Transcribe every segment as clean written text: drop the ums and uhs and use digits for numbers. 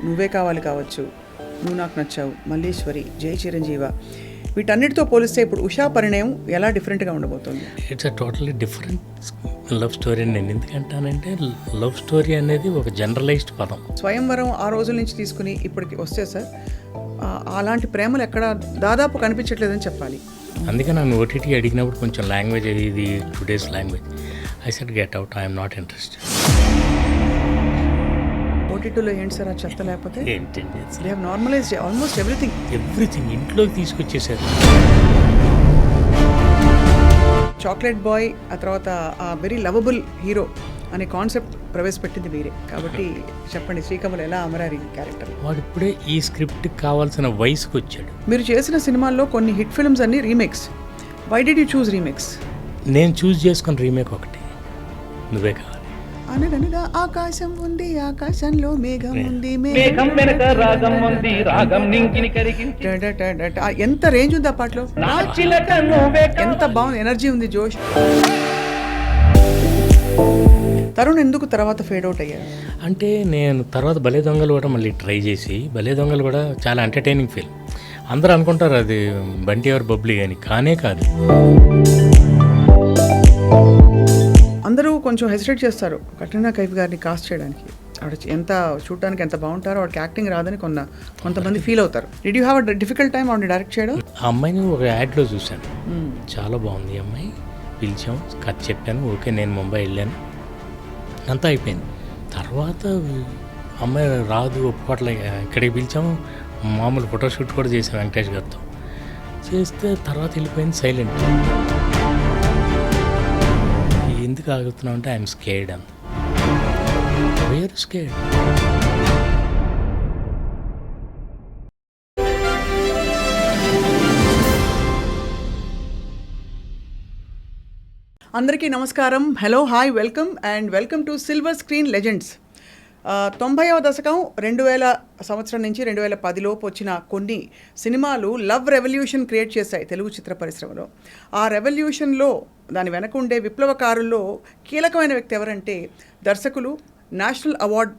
నువ్వే కావాలి కావచ్చు, నువ్వు నాకు నచ్చావు, మల్లీశ్వరి, జై చిరంజీవ, వీటన్నిటితో పోలిస్తే ఇప్పుడు ఉషా పరిణయం ఎలా డిఫరెంట్గా ఉండబోతుంది? It's a totally different love story అని నేను ఎందుకంటానంటే, లవ్ స్టోరీ అనేది ఒక జనరలైజ్డ్ పదం. స్వయంవరం ఆ రోజుల నుంచి తీసుకుని ఇప్పటికి వస్తే సార్ అలాంటి ప్రేమలు ఎక్కడ దాదాపు కనిపించట్లేదని చెప్పాలి. అందుకే నన్ను ఓటీటీ అడిగినప్పుడు కొంచెం లాంగ్వేజ్ ఇది today's language, I said get out, I'm not interested. ఓటీటీలో ఏంటి సార్ ఆ చెత్త? లేకపోతే ఏంటండి they have normalised almost everything ఇంట్లోకి తీసుకొచ్చేసారు. చాక్లెట్ బాయ్, ఆ తర్వాత ఆ వెరీ లవబుల్ హీరో అనే కాన్సెప్ట్ ప్రవేశపెట్టింది మీరే కాబట్టి చెప్పండి, శ్రీకమల్ ఎలా అమరారు ఈ క్యారెక్టర్? వాడు ఇప్పుడే ఈ స్క్రిప్ట్కి కావాల్సిన వయసుకు వచ్చాడు. మీరు చేసిన సినిమాల్లో కొన్ని హిట్ ఫిల్మ్స్ అన్ని remakes. Why did you choose remakes? నేను చూస్ చేసుకున్న రీమేక్ ఒకటి, నువ్వే కావాలి. అనగనగా ఆకాశం ఉంది, ఆకాశంలో మేఘం ఉంది, మేఘం వెనక రాగం ఉంది, రాగం నింకిని కరిగించి ఎంత రేంజ్ ఉంది ఆ పాటలో, నా చిలక నువ్వే ఎంత బాగుంది, ఎనర్జీ ఉంది, జోష్. తరుణ్ ఎందుకు తర్వాత ఫేడ్ అవుట్ అయ్యారు? అంటే నేను తర్వాత భలే దొంగలు కూడా మళ్ళీ ట్రై చేసి, భలే దొంగలు కూడా చాలా ఎంటర్టైనింగ్ ఫిల్మ్. అందరూ అనుకుంటారు అది బంటి ఎవరు బబ్లీ అని, కానే కాదు. అందరూ కొంచెం హెసిటేట్ చేస్తారు కట్రీనా కైఫ్ గారిని కాస్ట్ చేయడానికి. ఆవిడ ఎంత చూడడానికి ఎంత బాగుంటారో, వాడికి యాక్టింగ్ రాదని కొంతమంది ఫీల్ అవుతారు. Did you have a difficult time ఆవిడ డైరెక్ట్ చేయడం? ఆ అమ్మాయిని ఒక యాడ్లో చూశాను, చాలా బాగుంది ఈ అమ్మాయి, పిలిచాం, కథ చెప్పాను, ఓకే, నేను ముంబై వెళ్ళాను, అంతా అయిపోయింది. తర్వాత అమ్మాయి రాదు, ఒప్పుకోట్లే, ఇక్కడికి పిలిచాము, మామూలు ఫోటోషూట్ కూడా చేసాం వెంకటేష్ గారితో, చేస్తే తర్వాత వెళ్ళిపోయింది సైలెంట్. ఎందుకు ఆగుతున్నావు అంటే ఐఎమ్ స్కేర్డ్ అని. Where scared? అందరికీ నమస్కారం, hello, hi, welcome and welcome to silver screen legends. 90వ దశకం 2000 సంవత్సరం నుంచి 2010 లోపు వచ్చిన కొన్ని సినిమాలు లవ్ రెవల్యూషన్ క్రియేట్ చేశాయి తెలుగు చిత్ర పరిశ్రమలో. ఆ రెవల్యూషన్లో దాని వెనక ఉండే విప్లవకారుల్లో కీలకమైన వ్యక్తి ఎవరంటే దర్శకులు, national award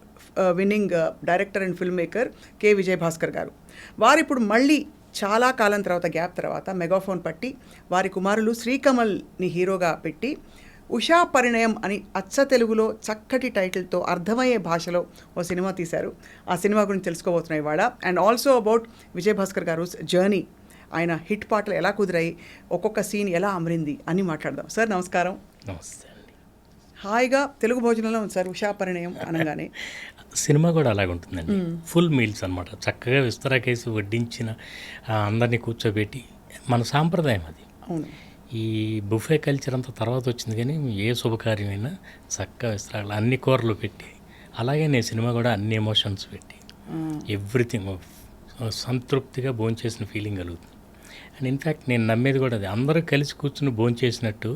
winning director and film maker K Vijayabhaskar గారు. వారు ఇప్పుడు మళ్ళీ చాలా కాలం తర్వాత, గ్యాప్ తర్వాత మెగాఫోన్ పట్టి వారి కుమారులు శ్రీకమల్ని హీరోగా పెట్టి ఉషా పరిణయం అని అచ్చ తెలుగులో చక్కటి టైటిల్తో అర్థమయ్యే భాషలో ఓ సినిమా తీశారు. ఆ సినిమా గురించి తెలుసుకోబోతున్నాయి ఇవాళ. అండ్ ఆల్సో అబౌట్ విజయభాస్కర్ గారు జర్నీ, ఆయన హిట్ పాటలు ఎలా కుదిరాయి, ఒక్కొక్క సీన్ ఎలా అమరింది అని మాట్లాడదాం. సార్ నమస్కారం. నమస్తే అండి. హాయిగా తెలుగు భోజనంలో ఉంది సార్ ఉషా పరిణయం అనగానే. సినిమా కూడా అలాగే ఉంటుందండి, ఫుల్ మీల్స్ అనమాట, చక్కగా విస్తరాకేసి వడ్డించిన, అందరినీ కూర్చోబెట్టి, మన సాంప్రదాయం అది. అవును, ఈ బుఫే కల్చర్ అంతా తర్వాత వచ్చింది, కానీ ఏ శుభకార్యమైనా చక్కగా విస్తరాలు అన్ని కూరలు పెట్టి, అలాగే నేను సినిమా కూడా అన్ని ఎమోషన్స్ పెట్టి, ఎవ్రీథింగ్ సంతృప్తిగా భోంచేసిన ఫీలింగ్ కలుగుతుంది. అండ్ ఇన్ఫ్యాక్ట్ నేను నమ్మేది కూడా అది, అందరూ కలిసి కూర్చుని భోంచేసినట్టు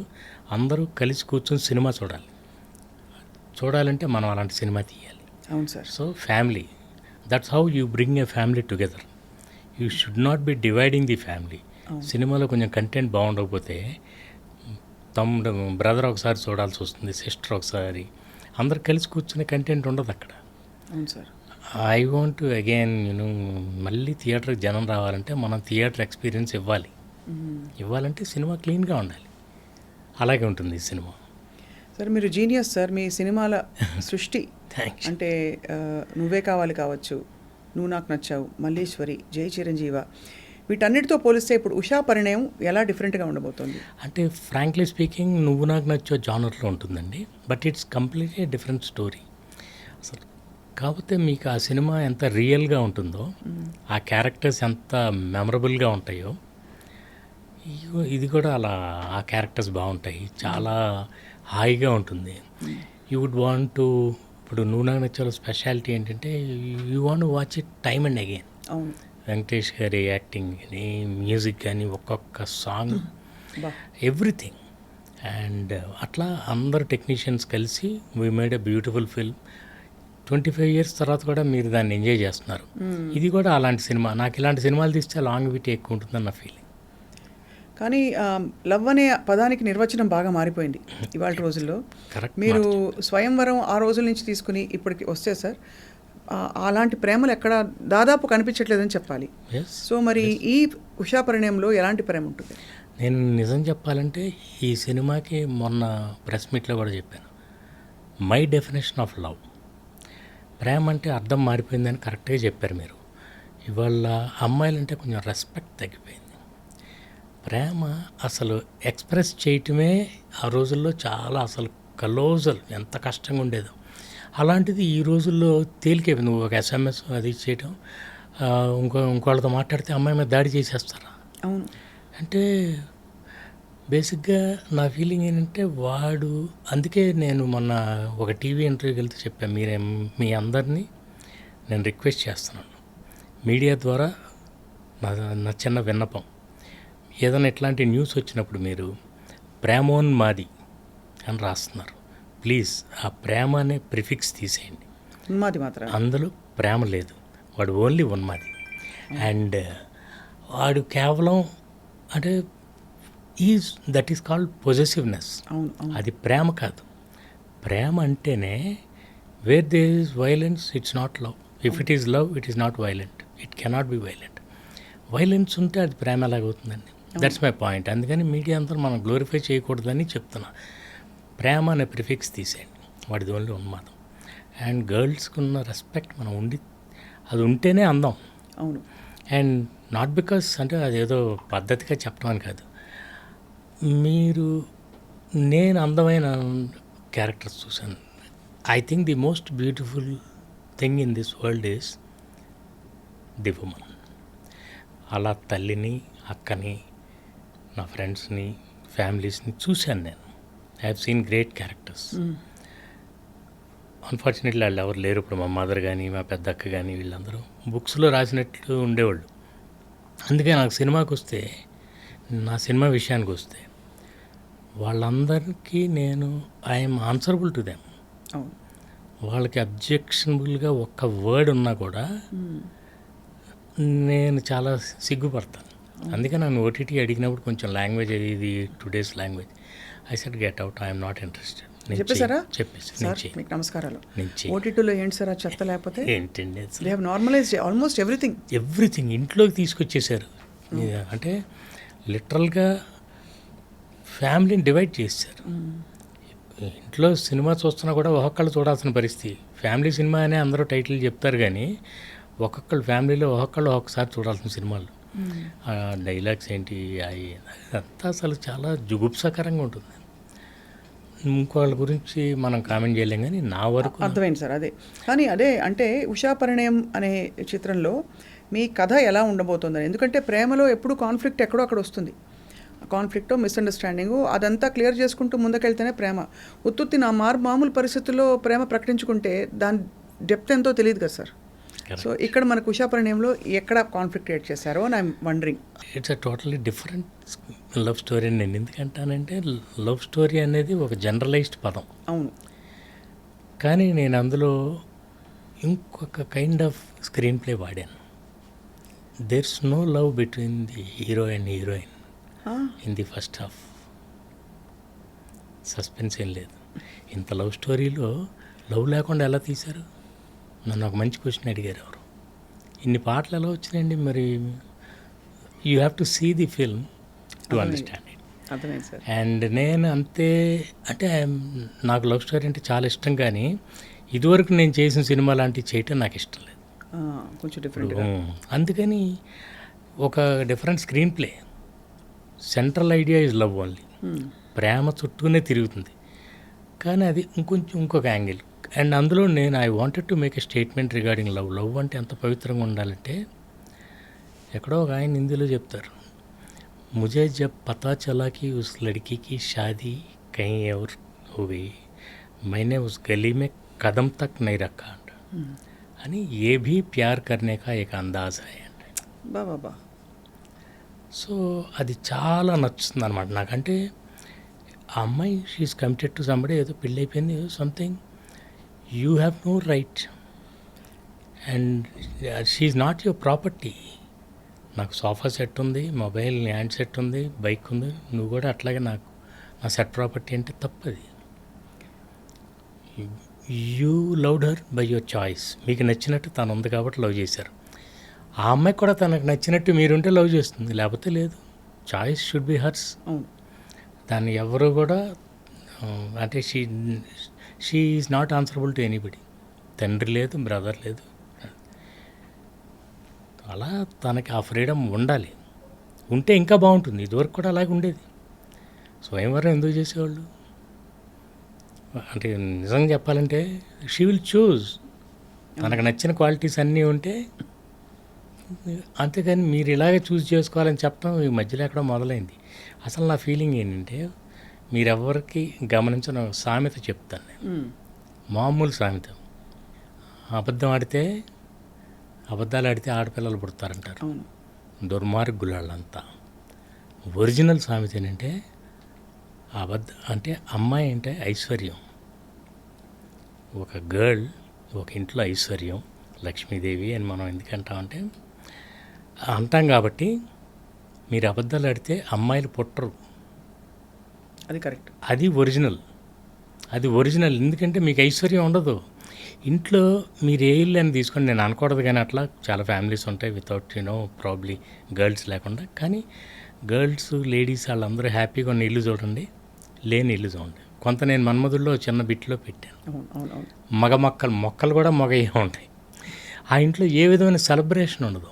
అందరూ కలిసి కూర్చుని సినిమా చూడాలంటే మనం అలాంటి సినిమా తీయాలి. అవును sir. So family, that's how you bring a family together. You should not be dividing the family. సినిమాలో కొంచెం కంటెంట్ బాగుండకపోతే తమ్ముడు, బ్రదర్ ఒకసారి చూడాల్సి వస్తుంది, సిస్టర్ ఒకసారి, అందరు కలిసి కూర్చునే కంటెంట్ ఉండదు అక్కడ. అవును sir. I want to again మళ్ళీ థియేటర్కి జనం రావాలంటే మనం థియేటర్ ఎక్స్పీరియన్స్ ఇవ్వాలంటే సినిమా క్లీన్గా ఉండాలి. అలాగే ఉంటుంది ఈ సినిమా. సార్ మీరు జీనియస్ సార్, మీ సినిమాల సృష్టి అంటే నువ్వే కావాలి కావచ్చు, నువ్వు నాకు నచ్చావు, మల్లీశ్వరి, జై చిరంజీవ, వీటన్నిటితో పోలిస్తే ఇప్పుడు ఉషా పరిణయం ఎలా డిఫరెంట్గా ఉండబోతుంది? అంటే ఫ్రాంక్లీ స్పీకింగ్ నువ్వు నాకు నచ్చే జానర్లో ఉంటుందండి, but it's completely different story అసలు. కాకపోతే మీకు ఆ సినిమా ఎంత రియల్గా ఉంటుందో, ఆ క్యారెక్టర్స్ ఎంత మెమరబుల్గా ఉంటాయో, ఇది కూడా అలా ఆ క్యారెక్టర్స్ బాగుంటాయి, చాలా హాయిగా ఉంటుంది. యూ వుడ్ వాంట్ టు, ఇప్పుడు నువ్వు నాకు నచ్చాలో స్పెషాలిటీ ఏంటంటే you want watch it time and again. అవును, వెంకటేష్ గారి యాక్టింగ్ కానీ, మ్యూజిక్ కానీ, ఒక్కొక్క సాంగ్, ఎవ్రీథింగ్. అండ్ అట్లా అందరు టెక్నీషియన్స్ కలిసి we made a beautiful film. 25 years తర్వాత కూడా మీరు దాన్ని ఎంజాయ్ చేస్తున్నారు. ఇది కూడా అలాంటి సినిమా. నాకు ఇలాంటి సినిమాలు తీస్తే లాంగివిటీ ఎక్కువ ఉంటుందని నా ఫీలింగ్. కానీ లవ్ అనే పదానికి నిర్వచనం బాగా మారిపోయింది ఇవాళ రోజుల్లో. కరెక్ట్. మీరు స్వయంవరం ఆ రోజుల నుంచి తీసుకుని ఇప్పటికి వస్తే సార్ అలాంటి ప్రేమలు ఎక్కడ దాదాపు కనిపించట్లేదని చెప్పాలి. ఎస్. సో మరి ఈ ఉషా పరిణయంలో ఎలాంటి ప్రేమ ఉంటుంది? నేను నిజం చెప్పాలంటే ఈ సినిమాకి మొన్న ప్రెస్ మీట్లో కూడా చెప్పాను. మై డెఫినేషన్ ఆఫ్ లవ్, ప్రేమ అంటే అర్థం మారిపోయిందని కరెక్ట్గా చెప్పారు మీరు. ఇవాళ అమ్మాయిలంటే కొంచెం రెస్పెక్ట్ తగ్గిపోయింది. ప్రేమ అసలు ఎక్స్ప్రెస్ చేయటమే ఆ రోజుల్లో చాలా అసలు కలోజల్ ఎంత కష్టంగా ఉండేదో, అలాంటిది ఈ రోజుల్లో తేలికైపోయింది. నువ్వు ఒక SMS అది చేయటం, ఇంకోళ్ళతో మాట్లాడితే అమ్మాయి మీద దాడి చేసేస్తారా? అవును. అంటే బేసిక్గా నా ఫీలింగ్ ఏంటంటే వాడు, అందుకే నేను మొన్న ఒక టీవీ ఇంటర్వ్యూకి వెళ్తే చెప్పాను, మీ అందరినీ నేను రిక్వెస్ట్ చేస్తున్నాను మీడియా ద్వారా, నా చిన్న విన్నపం, ఏదైనా ఇట్లాంటి న్యూస్ వచ్చినప్పుడు మీరు ప్రేమోన్మాది అని రాస్తున్నారు, ప్లీజ్ ఆ ప్రేమ అనే ప్రిఫిక్స్ తీసేయండి. ఉన్మాది మాత్రం అందులో ప్రేమ లేదు, వాడు ఓన్లీ ఉన్మాది. అండ్ వాడు కేవలం అంటే దట్ ఈస్ కాల్డ్ పొజెసివ్నెస్. అది ప్రేమ కాదు. ప్రేమ అంటేనే where there is violence it's not love, if it is love it is not violent, it cannot be violent. Violence ఉంటే అది ప్రేమ ఎలాగవుతుందండి? That's my point. అందుకని మీడియా అంతా మనం గ్లోరిఫై చేయకూడదని చెప్తున్నా. ప్రేమ అనే ప్రిఫిక్స్ తీసేయండి, వాడిది ఓన్లీ ఉన్మాదం. అండ్ గర్ల్స్కి ఉన్న రెస్పెక్ట్ మనం అది ఉంటేనే అందం. అవును. అండ్ నాట్ బికాస్ అంటే అదేదో పద్ధతిగా చెప్పడం అని కాదు, నేను అందమైన క్యారెక్టర్స్ చూశాను. I think the most beautiful thing in this world is the woman. అలా తల్లిని, అక్కని, నా ఫ్రెండ్స్ని, ఫ్యామిలీస్ని చూశాను నేను. I have seen great characters. Unfortunately వాళ్ళు ఎవరు లేరు ఇప్పుడు. మా మదర్ కానీ మా పెద్ద అక్క కానీ వీళ్ళందరూ బుక్స్లో రాసినట్లు ఉండేవాళ్ళు. అందుకే నాకు సినిమాకి వస్తే, నా సినిమా విషయానికి వస్తే వాళ్ళందరికీ నేను ఐఎమ్ ఆన్సరబుల్ టు దెమ్. వాళ్ళకి అబ్జెక్షనబుల్గా ఒక్క వర్డ్ ఉన్నా కూడా నేను చాలా సిగ్గుపడతాను. అందుకే నన్ను ఓటీటీ అడిగినప్పుడు కొంచెం లాంగ్వేజ్ ఇది today's language, I said get out, I'm not interested. చెప్పేసారా? చెప్పేసి మీకు నమస్కారాలు. నుంచి ఓటీటీలో ఏంటి సార్ ఆ చెత్త? లేకపోతే ఏంటండి they have normalised almost everything ఇంట్లోకి తీసుకొచ్చేసారు. అంటే లిటరల్గా ఫ్యామిలీని డివైడ్ చేశారు. ఇంట్లో సినిమా చూస్తున్నా కూడా ఒక్కొక్కళ్ళు చూడాల్సిన పరిస్థితి. ఫ్యామిలీ సినిమా అనే అందరూ టైటిల్ చెప్తారు కానీ ఒక్కొక్కళ్ళు ఫ్యామిలీలో ఒక్కొక్కసారి చూడాల్సిన సినిమాలు. డైలాగ్స్ ఏంటి అంతా అసలు చాలా జుగుప్సకరంగా ఉంటుంది. ఇంకోళ్ళ గురించి మనం కామెంట్ చేయలేం కానీ నా వరకు అర్థమైంది సార్. కానీ అంటే ఉషా పరిణయం అనే చిత్రంలో మీ కథ ఎలా ఉండబోతుందని, ఎందుకంటే ప్రేమలో ఎప్పుడు కాన్ఫ్లిక్ట్ ఎక్కడో అక్కడ వస్తుంది. కాన్ఫ్లిక్ట్, మిస్అండర్స్టాండింగు, అదంతా క్లియర్ చేసుకుంటూ ముందుకెళ్తేనే ప్రేమ. ఉత్తుత్తి మామూలు పరిస్థితుల్లో ప్రేమ ప్రకటించుకుంటే దాని డెప్త్ ఎంతో తెలియదు కదా సార్. సో ఇక్కడ మనకు ఉషా పరిణయంలో ఎక్కడ కాన్ఫ్లిక్ట్ క్రియేట్ చేశారో అని I'm wondering. It's a totally different love story. నేను ఎందుకంటానంటే లవ్ స్టోరీ అనేది ఒక జనరలైజ్డ్ పదం. అవును. కానీ నేను అందులో ఇంకొక కైండ్ ఆఫ్ స్క్రీన్ ప్లే వాడాను. There's no love between the hero and heroine in the first half. Suspense ఏం లేదు. ఇంత లవ్ స్టోరీలో లవ్ లేకుండా ఎలా తీశారు? నన్ను ఒక మంచి క్వశ్చన్ అడిగారు ఎవరు. ఇన్ని పాటలు ఎలా వచ్చినాయండి? మరి you have to see the film to understand it. అర్థమైంది సార్. అండ్ నేను అంతే, అంటే నాకు లవ్ స్టోరీ అంటే చాలా ఇష్టం, కానీ ఇదివరకు నేను చేసిన సినిమా లాంటివి చేయటం నాకు ఇష్టం లేదు. కొంచెం డిఫరెంట్. అందుకని ఒక different screenplay. Central idea is love only. ప్రేమ చుట్టూనే తిరుగుతుంది, కానీ అది ఇంకొక యాంగిల్. అండ్ అందులో I wanted to make a statement regarding love. Love అంటే ఎంత పవిత్రంగా ఉండాలంటే, ఎక్కడో ఒక ఆయన హిందీలో చెప్తారు, ముజే జబ్ పతా చలా కి ఉస్ లడ్కీ కి షాదీ కहीं और हो गई मैंने उस गली में कदम तक नहीं रखा అంట. అని ఏ భీ ప్యార్ కర్నే కా ఏక్ అందాజ్ హై అంటే. బాబా. సో అది చాలా నచ్చుతుంది అనమాట నాకంటే. ఆ అమ్మాయి షీఈస్ కమిటెడ్ టు సంబడి, ఏదో పెళ్ళి అయిపోయింది, something. You have no right and she's not your property. నాకు సోఫా సెట్ ఉంది, మొబైల్ హ్యాండ్ సెట్ ఉంది, బైక్ ఉంది, నువ్వు కూడా అట్లాగే నాకు నా సెట్ ప్రాపర్టీ అంటే తప్పది. You loved her by your choice. మీకు నచ్చినట్టు తను ఉంది కాబట్టి లవ్ చేశారు. ఆ అమ్మాయి కూడా తనకు నచ్చినట్టు మీరుంటే లవ్ చేస్తుంది, లేకపోతే లేదు. Choice should be hurts. అవును. దాన్ని ఎవరు కూడా అంటే she is not answerable to anybody. తండ్రి లేదు, బ్రదర్ లేదు. అలా తనకి ఆ ఫ్రీడమ్ ఉండాలి. ఉంటే ఇంకా బాగుంటుంది. ఇదివరకు కూడా అలాగే ఉండేది. స్వయంవరం ఎందుకు చేసేవాళ్ళు అంటే నిజంగా చెప్పాలంటే షీ విల్ చూజ్. తనకు నచ్చిన క్వాలిటీస్ అన్నీ ఉంటే, అంతేకాని మీరు ఇలాగే చూస్ చేసుకోవాలని చెప్పడం ఈ మధ్యలో ఎక్కడో మొదలైంది. అసలు నా ఫీలింగ్ ఏంటంటే, మీరెవరికి గమనించిన సామెత చెప్తాను నేను. మామూలు సామెత. అబద్ధాలు ఆడితే ఆడపిల్లలు పుడతారంటారు. అవును. దుర్మార్గులు వాళ్ళంతా. ఒరిజినల్ సామెత ఏంటంటే, అంటే అమ్మాయి అంటే ఐశ్వర్యం. ఒక గర్ల్ ఒక ఇంట్లో ఐశ్వర్యం, లక్ష్మీదేవి అని మనం ఎందుకంటామంటే అంటాం కాబట్టి. మీరు అబద్ధాలు ఆడితే అమ్మాయిలు పుట్టరు. అది కరెక్ట్. అది ఒరిజినల్. ఎందుకంటే మీకు ఐశ్వర్యం ఉండదు ఇంట్లో. మీరు ఏ ఇల్లు అని తీసుకొని నేను అనకూడదు, కానీ అట్లా చాలా ఫ్యామిలీస్ ఉంటాయి వితౌట్ ప్రాబ్లీ గర్ల్స్ లేకుండా. కానీ గర్ల్స్ లేడీస్ వాళ్ళందరూ హ్యాపీగా ఉన్న ఇల్లు చూడండి, లేని ఇల్లు చూడండి. కొంత నేను మన్మధుల్లో చిన్న బిట్లో పెట్టాను. మగ మొక్కలు కూడా మగయ్యే ఉంటాయి. ఆ ఇంట్లో ఏ విధమైన సెలబ్రేషన్ ఉండదు,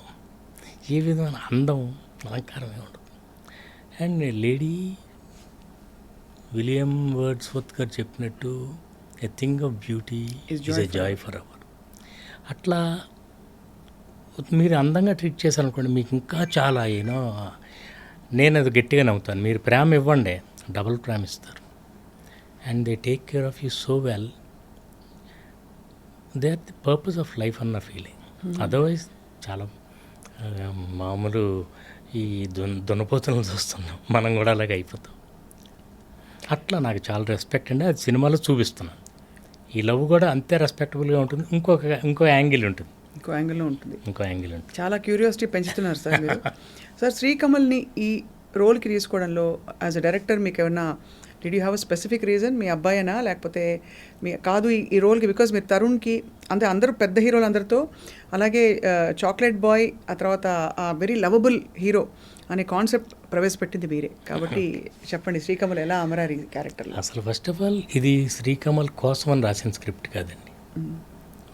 ఏ విధమైన అందం అలంకారమే ఉండదు. అండ్ లేడీ విలియం వర్డ్స్వర్త్ గారు చెప్పినట్టు a thing of beauty is a joy for hour. అట్లా మీరు అందంగా ట్రీట్ చేశారనుకోండి, మీకు ఇంకా చాలా నేను అది గట్టిగా నమ్ముతాను. మీరు ప్రేమ ఇవ్వండి, డబుల్ ప్రేమ ఇస్తారు. And they take care of you so well. They are the purpose of life అన్న ఫీలింగ్. అదర్వైజ్ చాలా మామూలు ఈ దున్నపోతులను చూస్తున్నాం, మనం కూడా అలాగే అయిపోతాం. అట్లా నాకు చాలా రెస్పెక్ట్ అండి. అది సినిమాలో చూపిస్తున్నాను. ఈ లవ్ కూడా అంతే రెస్పెక్టబుల్గా ఉంటుంది. ఇంకో యాంగిల్ ఉంటుంది. చాలా క్యూరియాసిటీ పెంచుతున్నారు సార్ మీరు. సార్, శ్రీకమల్ని ఈ రోల్కి తీసుకోవడంలో యాజ్ అ డైరెక్టర్ మీకు ఏమన్నా did you have a specific reason? మీ అబ్బాయినా లేకపోతే కాదు ఈ రోల్కి? బికాజ్ మీరు తరుణ్కి అందరూ పెద్ద హీరోలు అందరితో, అలాగే చాక్లెట్ బాయ్, ఆ తర్వాత వెరీ లవబుల్ హీరో అనే కాన్సెప్ట్ ప్రవేశపెట్టింది మీరే. కాబట్టి చెప్పండి, శ్రీకమల్ ఎలా అమరారు ఈ క్యారెక్టర్లో? అసలు ఫస్ట్ ఆఫ్ ఆల్ ఇది శ్రీకమల్ కోసం అని రాసిన స్క్రిప్ట్ కాదండి.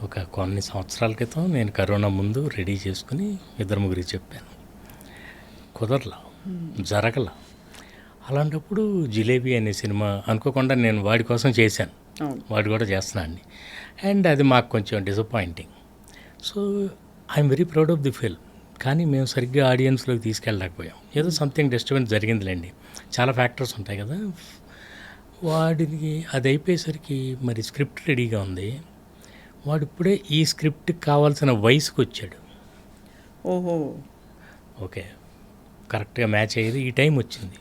ఒక కొన్ని సంవత్సరాల క్రితం నేను కరోనా ముందు రెడీ చేసుకుని 2-3 చెప్పాను. కుదరలా, జరగల. అలాంటప్పుడు జిలేబీ అనే సినిమా అనుకోకుండా నేను వాడి కోసం చేశాను. వాడు కూడా చేస్తున్నా అండి. అండ్ అది మాకు కొంచెం disappointing. So I'm very proud of the film. కానీ మేము సరిగ్గా ఆడియన్స్లోకి తీసుకెళ్ళలేకపోయాం. ఏదో సంథింగ్ డిస్టర్బెన్స్ జరిగిందిలేండి. చాలా ఫ్యాక్టర్స్ ఉంటాయి కదా. వాడికి అది అయిపోయేసరికి మరి స్క్రిప్ట్ రెడీగా ఉంది. వాడు ఇప్పుడే ఈ స్క్రిప్ట్కి కావాల్సిన వయసుకు వచ్చాడు. ఓహో, ఓకే, కరెక్ట్గా మ్యాచ్ అయ్యేది. ఈ టైం వచ్చింది.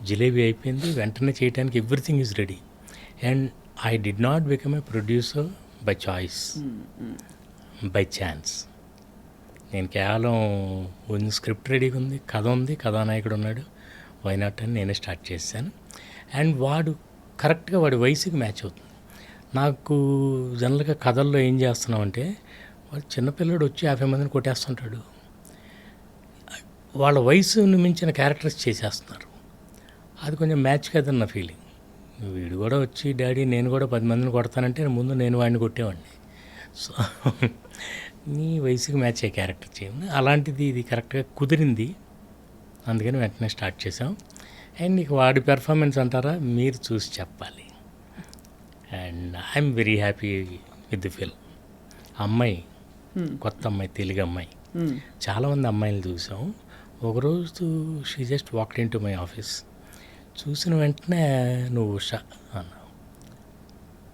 జిలేబీ అయిపోయింది, వెంటనే చేయడానికి everything is ready. And I did not become a producer by choice, by chance. నేను కేవలం స్క్రిప్ట్ రెడీగా ఉంది, కథ ఉంది, కథానాయకుడు ఉన్నాడు, వైనాట్ అని నేనే స్టార్ట్ చేశాను. అండ్ వాడు కరెక్ట్గా వాడి వయసుకి మ్యాచ్ అవుతుంది. నాకు జనరల్గా కథల్లో ఏం చేస్తున్నామంటే, వాడు చిన్నపిల్లడు వచ్చి 50 మందిని కొట్టేస్తుంటాడు. వాళ్ళ వయసును మించిన క్యారెక్టర్స్ చేసేస్తున్నారు. అది కొంచెం మ్యాచ్ కదన్న ఫీలింగ్. వీడు కూడా వచ్చి డాడీ నేను కూడా 10 మందిని కొడతానంటే ముందు నేను వాడిని కొట్టేవాడిని. సో నీ వయసుకి మ్యాచ్ అయ్యే క్యారెక్టర్ చేయండి. అలాంటిది ఇది కరెక్ట్గా కుదిరింది. అందుకని వెంటనే స్టార్ట్ చేసాం. అండ్ ఇక వాడి పెర్ఫార్మెన్స్ అంటారా, మీరు చూసి చెప్పాలి. And I'm very happy with the film. అమ్మాయి కొత్త అమ్మాయి, తెలుగు అమ్మాయి. చాలామంది అమ్మాయిలు చూసాం. ఒకరోజు she just walked into my office. చూసిన వెంటనే నువ్వు ఉషా అన్నావు.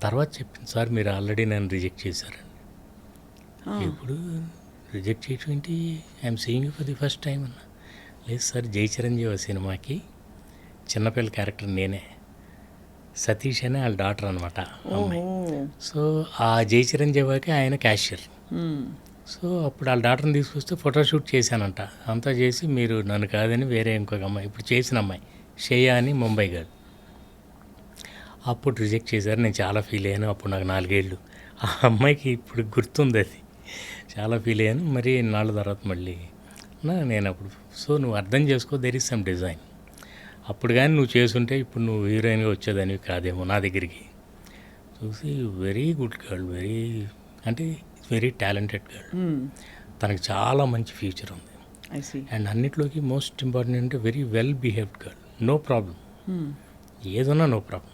తర్వాత చెప్పింది, సార్ మీరు ఆల్రెడీ నన్ను రిజెక్ట్ చేశారండి. ఇప్పుడు రిజెక్ట్ చేయటం ఏంటి, I'm seeing you for the first time అన్నా. లేదు సార్, జై చిరంజీవి సినిమాకి చిన్నపిల్ల క్యారెక్టర్ నేనే, సతీష్ అనే వాళ్ళ డాటర్ అనమాట అమ్మాయి. సో ఆ జై చిరంజీవికి ఆయన క్యాషియర్. సో అప్పుడు వాళ్ళ డాక్టర్ని తీసుకొస్తే ఫోటోషూట్ చేశానంట. అంతా చేసి మీరు నన్ను కాదని వేరే ఇంకొక అమ్మాయి, ఇప్పుడు చేసిన అమ్మాయి శ్రేయ అని ముంబై గర్ల్, అప్పుడు రిజెక్ట్ చేశారు. నేను చాలా ఫీల్ అయ్యాను. అప్పుడు నాకు 4 ఏళ్ళు. ఆ అమ్మాయికి ఇప్పుడు గుర్తుంది అది. చాలా ఫీల్ అయ్యాను. మరి నాళ్ళ తర్వాత మళ్ళీ నేను అప్పుడు సో నువ్వు అర్థం చేసుకో, దెర్ ఇస్ సమ్ డిజైన్. అప్పుడు కానీ నువ్వు చేసుంటే ఇప్పుడు నువ్వు హీరోయిన్గా వచ్చేదానివి కాదేమో నా దగ్గరికి. చూసి very good girl, very talented girl. తనకి చాలా మంచి ఫ్యూచర్ ఉంది. అండ్ అన్నిట్లోకి మోస్ట్ ఇంపార్టెంట్ అంటే very well behaved girl. No problem, ఏదన్నా నో ప్రాబ్లం.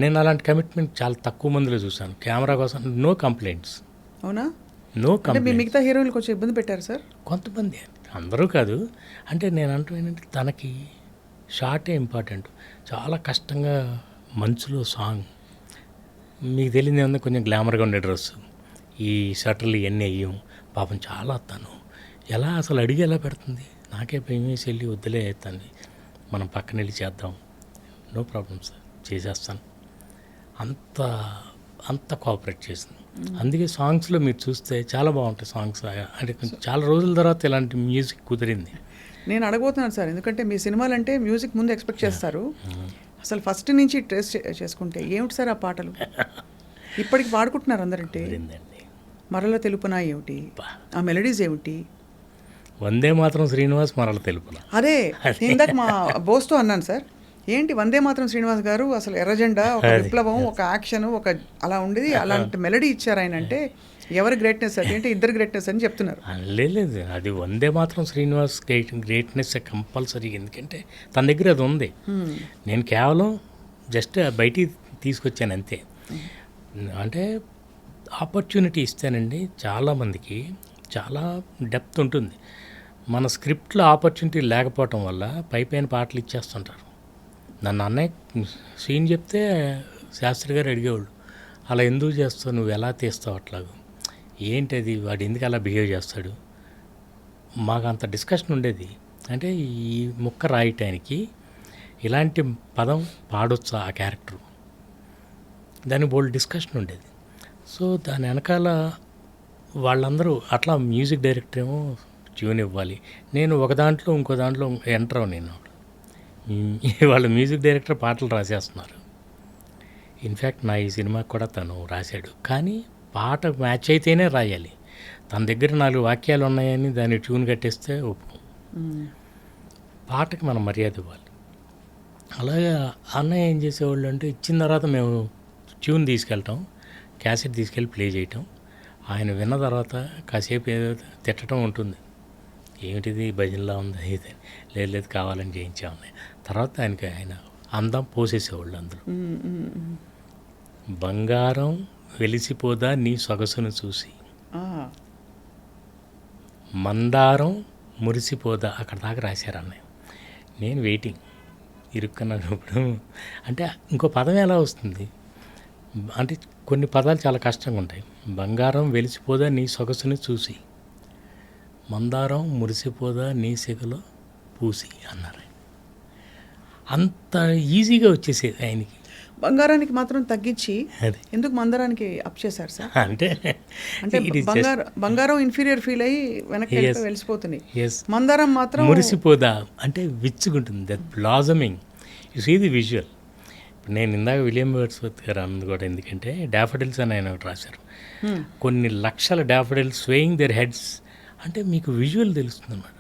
నేను అలాంటి కమిట్మెంట్ చాలా తక్కువ మందిలో చూశాను. కెమెరా కోసం నో కంప్లైంట్స్. అవునా? No complaints. మిగతా హీరోయిన్లు కొంచెం ఇబ్బంది పెట్టారు సార్? కొంతమంది, అందరూ కాదు. అంటే నేను అంటూ ఏంటంటే తనకి షార్టే ఇంపార్టెంట్. చాలా కష్టంగా మంచులో సాంగ్, మీకు తెలియదు ఏమన్నా, కొంచెం గ్లామర్గా ఉండే డ్రెస్సు, ఈ షర్టర్లు ఇవన్నీ అయ్యాం. పాపం చాలా తను ఎలా అసలు అడిగి ఎలా పెడుతుంది. నాకే భయం వేసి వెళ్ళి వద్దులే తను, మనం పక్కన వెళ్ళి చేద్దాం. నో ప్రాబ్లం సార్, చేసేస్తాను. అంత కోఆపరేట్ చేసింది. అందుకే సాంగ్స్లో మీరు చూస్తే చాలా బాగుంటాయి సాంగ్స్. అంటే కొంచెం చాలా రోజుల తర్వాత ఇలాంటి మ్యూజిక్ కుదిరింది. నేను అడగబోతున్నాను సార్, ఎందుకంటే మీ సినిమాలు అంటే మ్యూజిక్ ముందు ఎక్స్పెక్ట్ చేస్తారు. అసలు ఫస్ట్ నుంచి ట్రేస్ చేసుకుంటే ఏమిటి సార్ ఆ పాటలు? ఇప్పటికి పాడుకుంటున్నారు అందరంటే. మరల తెలుపునా ఏమిటి, ఆ మెలడీస్ ఏమిటి? వందే మాత్రం శ్రీనివాస్, మరల తెలుపునా. అదే ఇందాక మా బోస్తో అన్నాను సార్, ఏంటి వందే మాత్రం శ్రీనివాస్ గారు అసలు ఎర్రజెండా, ఒక విప్లవం, ఒక యాక్షన్, ఒక అలా ఉండేది, అలాంటి మెలడీ ఇచ్చారు ఆయన అంటే ఎవరి గ్రేట్నెస్ అది? అంటే ఇద్దరు గ్రేట్నెస్ అని చెప్తున్నారు. లేదు, అది వందే మాత్రం శ్రీనివాస్ గ్రేట్నెస్ కంపల్సరీ. ఎందుకంటే తన దగ్గర అది ఉంది. నేను కేవలం జస్ట్ బయటికి తీసుకొచ్చాను అంతే. అంటే ఆపర్చునిటీ ఇస్తానండి. చాలామందికి చాలా డెప్త్ ఉంటుంది. మన స్క్రిప్ట్లో ఆపర్చునిటీ లేకపోవటం వల్ల పైపైన పాటలు ఇచ్చేస్తుంటారు. నన్ను అన్నయ్య సీన్ చెప్తే శాస్త్రి గారు అడిగేవాళ్ళు, అలా ఎందుకు చేస్తావు, నువ్వు ఎలా తీస్తావు అట్లాగూ, ఏంటది, వాడు ఎందుకు అలా బిహేవ్ చేస్తాడు. మాకు అంత డిస్కషన్ ఉండేది. అంటే ఈ ముక్క రాయటానికి ఇలాంటి పదం పాడొచ్చా ఆ క్యారెక్టరు, దాని బోల్డ్ డిస్కషన్ ఉండేది. సో దాని వెనకాల వాళ్ళందరూ అట్లా మ్యూజిక్ డైరెక్టర్ ఏమో ట్యూన్ ఇవ్వాలి, నేను ఒక దాంట్లో ఇంకో దాంట్లో ఎంటర్ నేను. వాళ్ళ మ్యూజిక్ డైరెక్టర్ పాటలు రాసేస్తున్నారు. ఇన్ఫ్యాక్ట్ నా ఈ సినిమాకి కూడా తను రాశాడు. కానీ పాట మ్యాచ్ అయితేనే రాయాలి. తన దగ్గర 4 వాక్యాలు ఉన్నాయని దాన్ని ట్యూన్ కట్టేస్తే ఒప్పు. పాటకి మనం మర్యాద ఇవ్వాలి. అలాగే అన్నయ్య ఏం చేసేవాళ్ళు అంటే, ఇచ్చిన తర్వాత మేము ట్యూన్ తీసుకెళ్ళటం, క్యాసెట్ తీసుకెళ్ళి ప్లే చేయటం, ఆయన విన్న తర్వాత కాసేపు ఏదో తిట్టడం ఉంటుంది. ఏమిటిది భజనలా ఉంది, అయితే లేదు కావాలని చేయించామని. తర్వాత ఆయన అందం పోసేసేవాళ్ళు అందులో. బంగారం వెలిసిపోదా నీ సొగసును చూసి, మందారం మురిసిపోదా, అక్కడ దాకా రాశారు అన్నయ్య. నేను వెయిటింగ్ ఇరుక్కున్నప్పుడు. అంటే ఇంకో పదం ఎలా వస్తుంది అంటే, కొన్ని పదాలు చాలా కష్టంగా ఉంటాయి. బంగారం వెలిసిపోదా నీ సొగసుని చూసి, మందారం మురిసిపోదా నీ సిగలో పూసి అన్నారు. అంత ఈజీగా వచ్చేసేది ఆయనకి. బంగారానికి మాత్రం తగ్గించి ఎందుకు మందారానికి అప్ చేశారు సార్? అంటే బంగారం ఇన్ఫీరియర్ ఫీల్ అయ్యి వెనక్కి వెలిసిపోతుంది, మందారం మాత్రం మురిసిపోదా అంటే విచ్చుకుంటుంది. That blossoming, you see the visual. ఇప్పుడు నేను ఇందాక విలియం వర్డ్స్వర్త్ గారు అన్నది కూడా, ఎందుకంటే డాఫడిల్స్ అని ఆయన ఒకటి రాశారు. కొన్ని లక్షల డాఫడిల్స్ స్వేయింగ్ దేర్ హెడ్స్ అంటే మీకు విజువల్ తెలుస్తుంది అన్నమాట.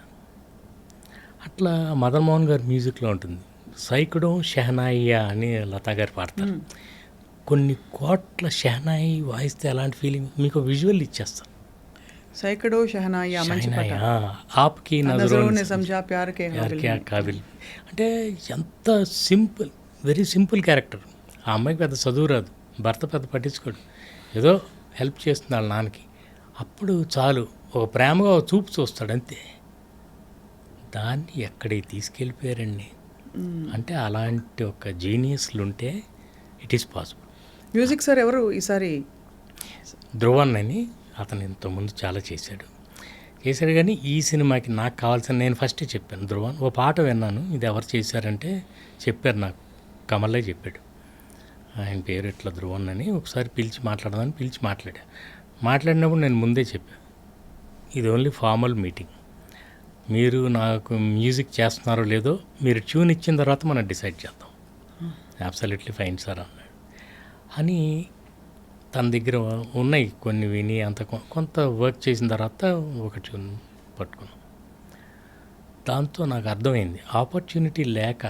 అట్లా మదన్ మోహన్ గారి మ్యూజిక్లో ఉంటుంది. సైకుడం షెహనాయియా అని లతా గారు పాడతారు. కొన్ని కోట్ల షెహనాయి వాయిస్తే అలాంటి ఫీలింగ్ మీకు విజువల్ ఇచ్చేస్తాం. సైకడో షెహనాయియా ఆప్కి నజరోనే సమझा ప్యార్ కే కాబిల్ అంటే ఎంత సింపుల్, వెరీ సింపుల్ క్యారెక్టర్. ఆ అమ్మాయికి పెద్ద చదువు రాదు, భర్త పెద్ద పట్టించుకోడు, ఏదో హెల్ప్ చేస్తుంది వాళ్ళ నాన్నకి. అప్పుడు చాలు ఒక ప్రేమగా ఒక చూపు చూస్తాడు అంతే. దాన్ని ఎక్కడికి తీసుకెళ్ళిపోయారండి. అంటే అలాంటి ఒక జీనియస్లు ఉంటే it is possible. Music sir ఎవరు ఈసారి? ధ్రువన్ అని, అతను ఇంతకుముందు చాలా చేశాడు కానీ ఈ సినిమాకి నాకు కావాల్సిన, నేను ఫస్టే చెప్పాను ధ్రువన్. ఓ పాట విన్నాను, ఇది ఎవరు చేశారంటే చెప్పారు నాకు, కమలే చెప్పాడు. ఆయన పేరు ఇట్లా ధ్రువన్ అని. ఒకసారి పిలిచి మాట్లాడినప్పుడు నేను ముందే చెప్పాను, ఇది ఓన్లీ ఫార్మల్ మీటింగ్, మీరు నాకు మ్యూజిక్ చేస్తున్నారో లేదో మీరు ట్యూన్ ఇచ్చిన తర్వాత మనం డిసైడ్ చేద్దాం. అబ్సల్యూట్లీ ఫైన్ సార్ అన్నాడు. అని తన దగ్గర ఉన్నాయి కొన్ని విని అంత కొంత వర్క్ చేసిన తర్వాత ఒక ట్యూన్ పట్టుకున్నాం. దాంతో నాకు అర్థమైంది ఆపర్చునిటీ లేక,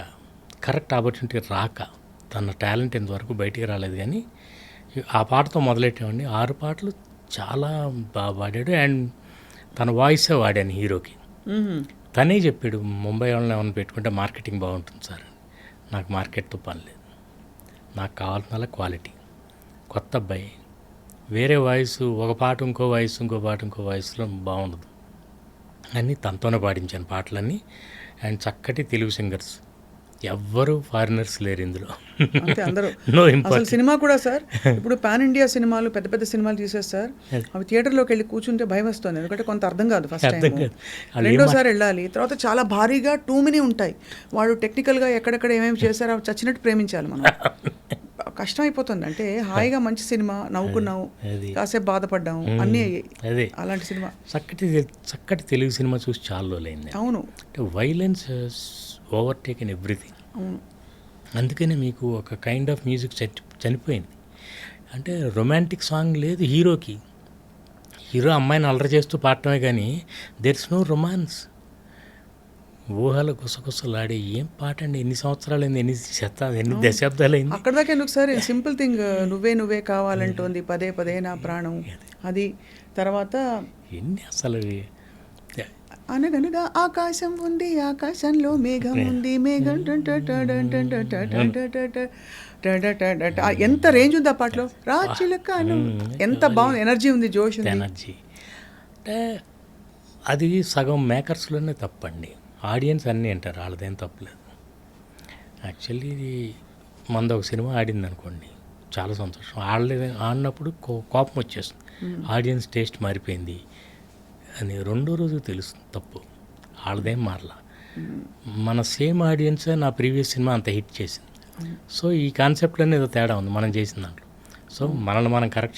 కరెక్ట్ ఆపర్చునిటీ రాక తన టాలెంట్ ఇంతవరకు బయటికి రాలేదు. కానీ ఆ పాటతో మొదలెట్టామండి. 6 పాటలు చాలా బాగా పాడాడు. అండ్ తన వాయిసే వాడాను హీరోకి. తనే చెప్పాడు, ముంబై వాళ్ళని ఏమైనా పెట్టుకుంటే మార్కెటింగ్ బాగుంటుంది సార్. నాకు మార్కెట్తో పని లేదు, నాకు కావాల్సిన క్వాలిటీ. కొత్త అబ్బాయి, వేరే వాయిస్, ఒక పాట ఇంకో వాయిస్, ఇంకో పాట ఇంకో వాయిస్లో బాగుండదు అని తనతోనే పాడించాను పాటలన్నీ. అండ్ చక్కటి తెలుగు సింగర్స్, ఎవ్వరు ఫారినర్స్ లేరు ఇందులో. అంతే అందరూ. నో అసలు ఇంపార్టెంట్. సినిమా కూడా సార్, ఇప్పుడు పాన్ ఇండియా సినిమాలు, పెద్ద పెద్ద సినిమాలు తీసేస్తారు సార్, అవి థియేటర్లోకి వెళ్ళి కూర్చుంటే భయం వస్తుంది. ఎందుకంటే కొంత అర్థం కాదు ఫస్ట్ అర్థం టైం, కాదు. వాళ్ళు రెండోసారి వెళ్ళాలి. తర్వాత చాలా భారీగా టూ మెనీ ఉంటాయి. వాడు టెక్నికల్గా ఎక్కడెక్కడ ఏమేమి చేశారో అవి చచ్చినట్టు ప్రేమించాలి మనం. కష్టం అయిపోతుంది. అంటే హాయిగా మంచి సినిమా, నవ్వుకున్నావు, అది కాసేపు బాధపడ్డాము, అన్నీ అయ్యాయి. అదే అలాంటి సినిమా. చక్కటి తెలుగు సినిమా చూసి చాలా రోజులైంది. అవును అంటే వైలెన్స్ ఓవర్టేకెన్ ఎవ్రీథింగ్. అవును. అందుకనే మీకు ఒక కైండ్ ఆఫ్ మ్యూజిక్ చనిపోయింది. అంటే రొమాంటిక్ సాంగ్ లేదు హీరోకి. హీరో అమ్మాయిని అల్లరి చేస్తూ పాడటమే కానీ దెర్ ఇస్ నో రొమాన్స్. ఊహలు గుసగుసలాడి ఏం పాట అండి. ఎన్ని సంవత్సరాలు అయింది, ఎన్ని దశాబ్దాలు అయింది. అక్కడ దాకా ఎందుకు సార్, సింపుల్ థింగ్, నువ్వే నువ్వే కావాలంటోంది పదే పదే నా ప్రాణం, అది. తర్వాత ఎన్ని అసలు అనగనగా ఆకాశం ఉంది, ఆకాశంలో మేఘం ఉంది, మేఘం ఎంత రేంజ్ ఉంది ఆ పాటలో. రాచిలకాను ఎంత బాగుంది, ఎనర్జీ ఉంది, జోష్ ఉంది. ఎనర్జీ. అంటే అది సగం మేకర్స్లోనే తప్పండి. ఆడియన్స్ అన్నీ అంటారు, వాళ్ళదేం తప్పలేదు. యాక్చువల్లీ మనది ఒక సినిమా ఆడింది అనుకోండి, చాలా సంతోషం. ఆడినప్పుడు కోపం వచ్చేస్తుంది. ఆడియన్స్ టేస్ట్ మారిపోయింది అని రెండో రోజు తెలుస్తుంది తప్పు. వాళ్ళదేం మారలా. మన సేమ్ ఆడియన్సే నా ప్రీవియస్ సినిమా అంత హిట్ చేసింది. సో ఈ కాన్సెప్ట్లోనే ఏదో తేడా ఉంది మనం చేసిన దాంట్లో. సో మనల్ని మనం కరెక్ట్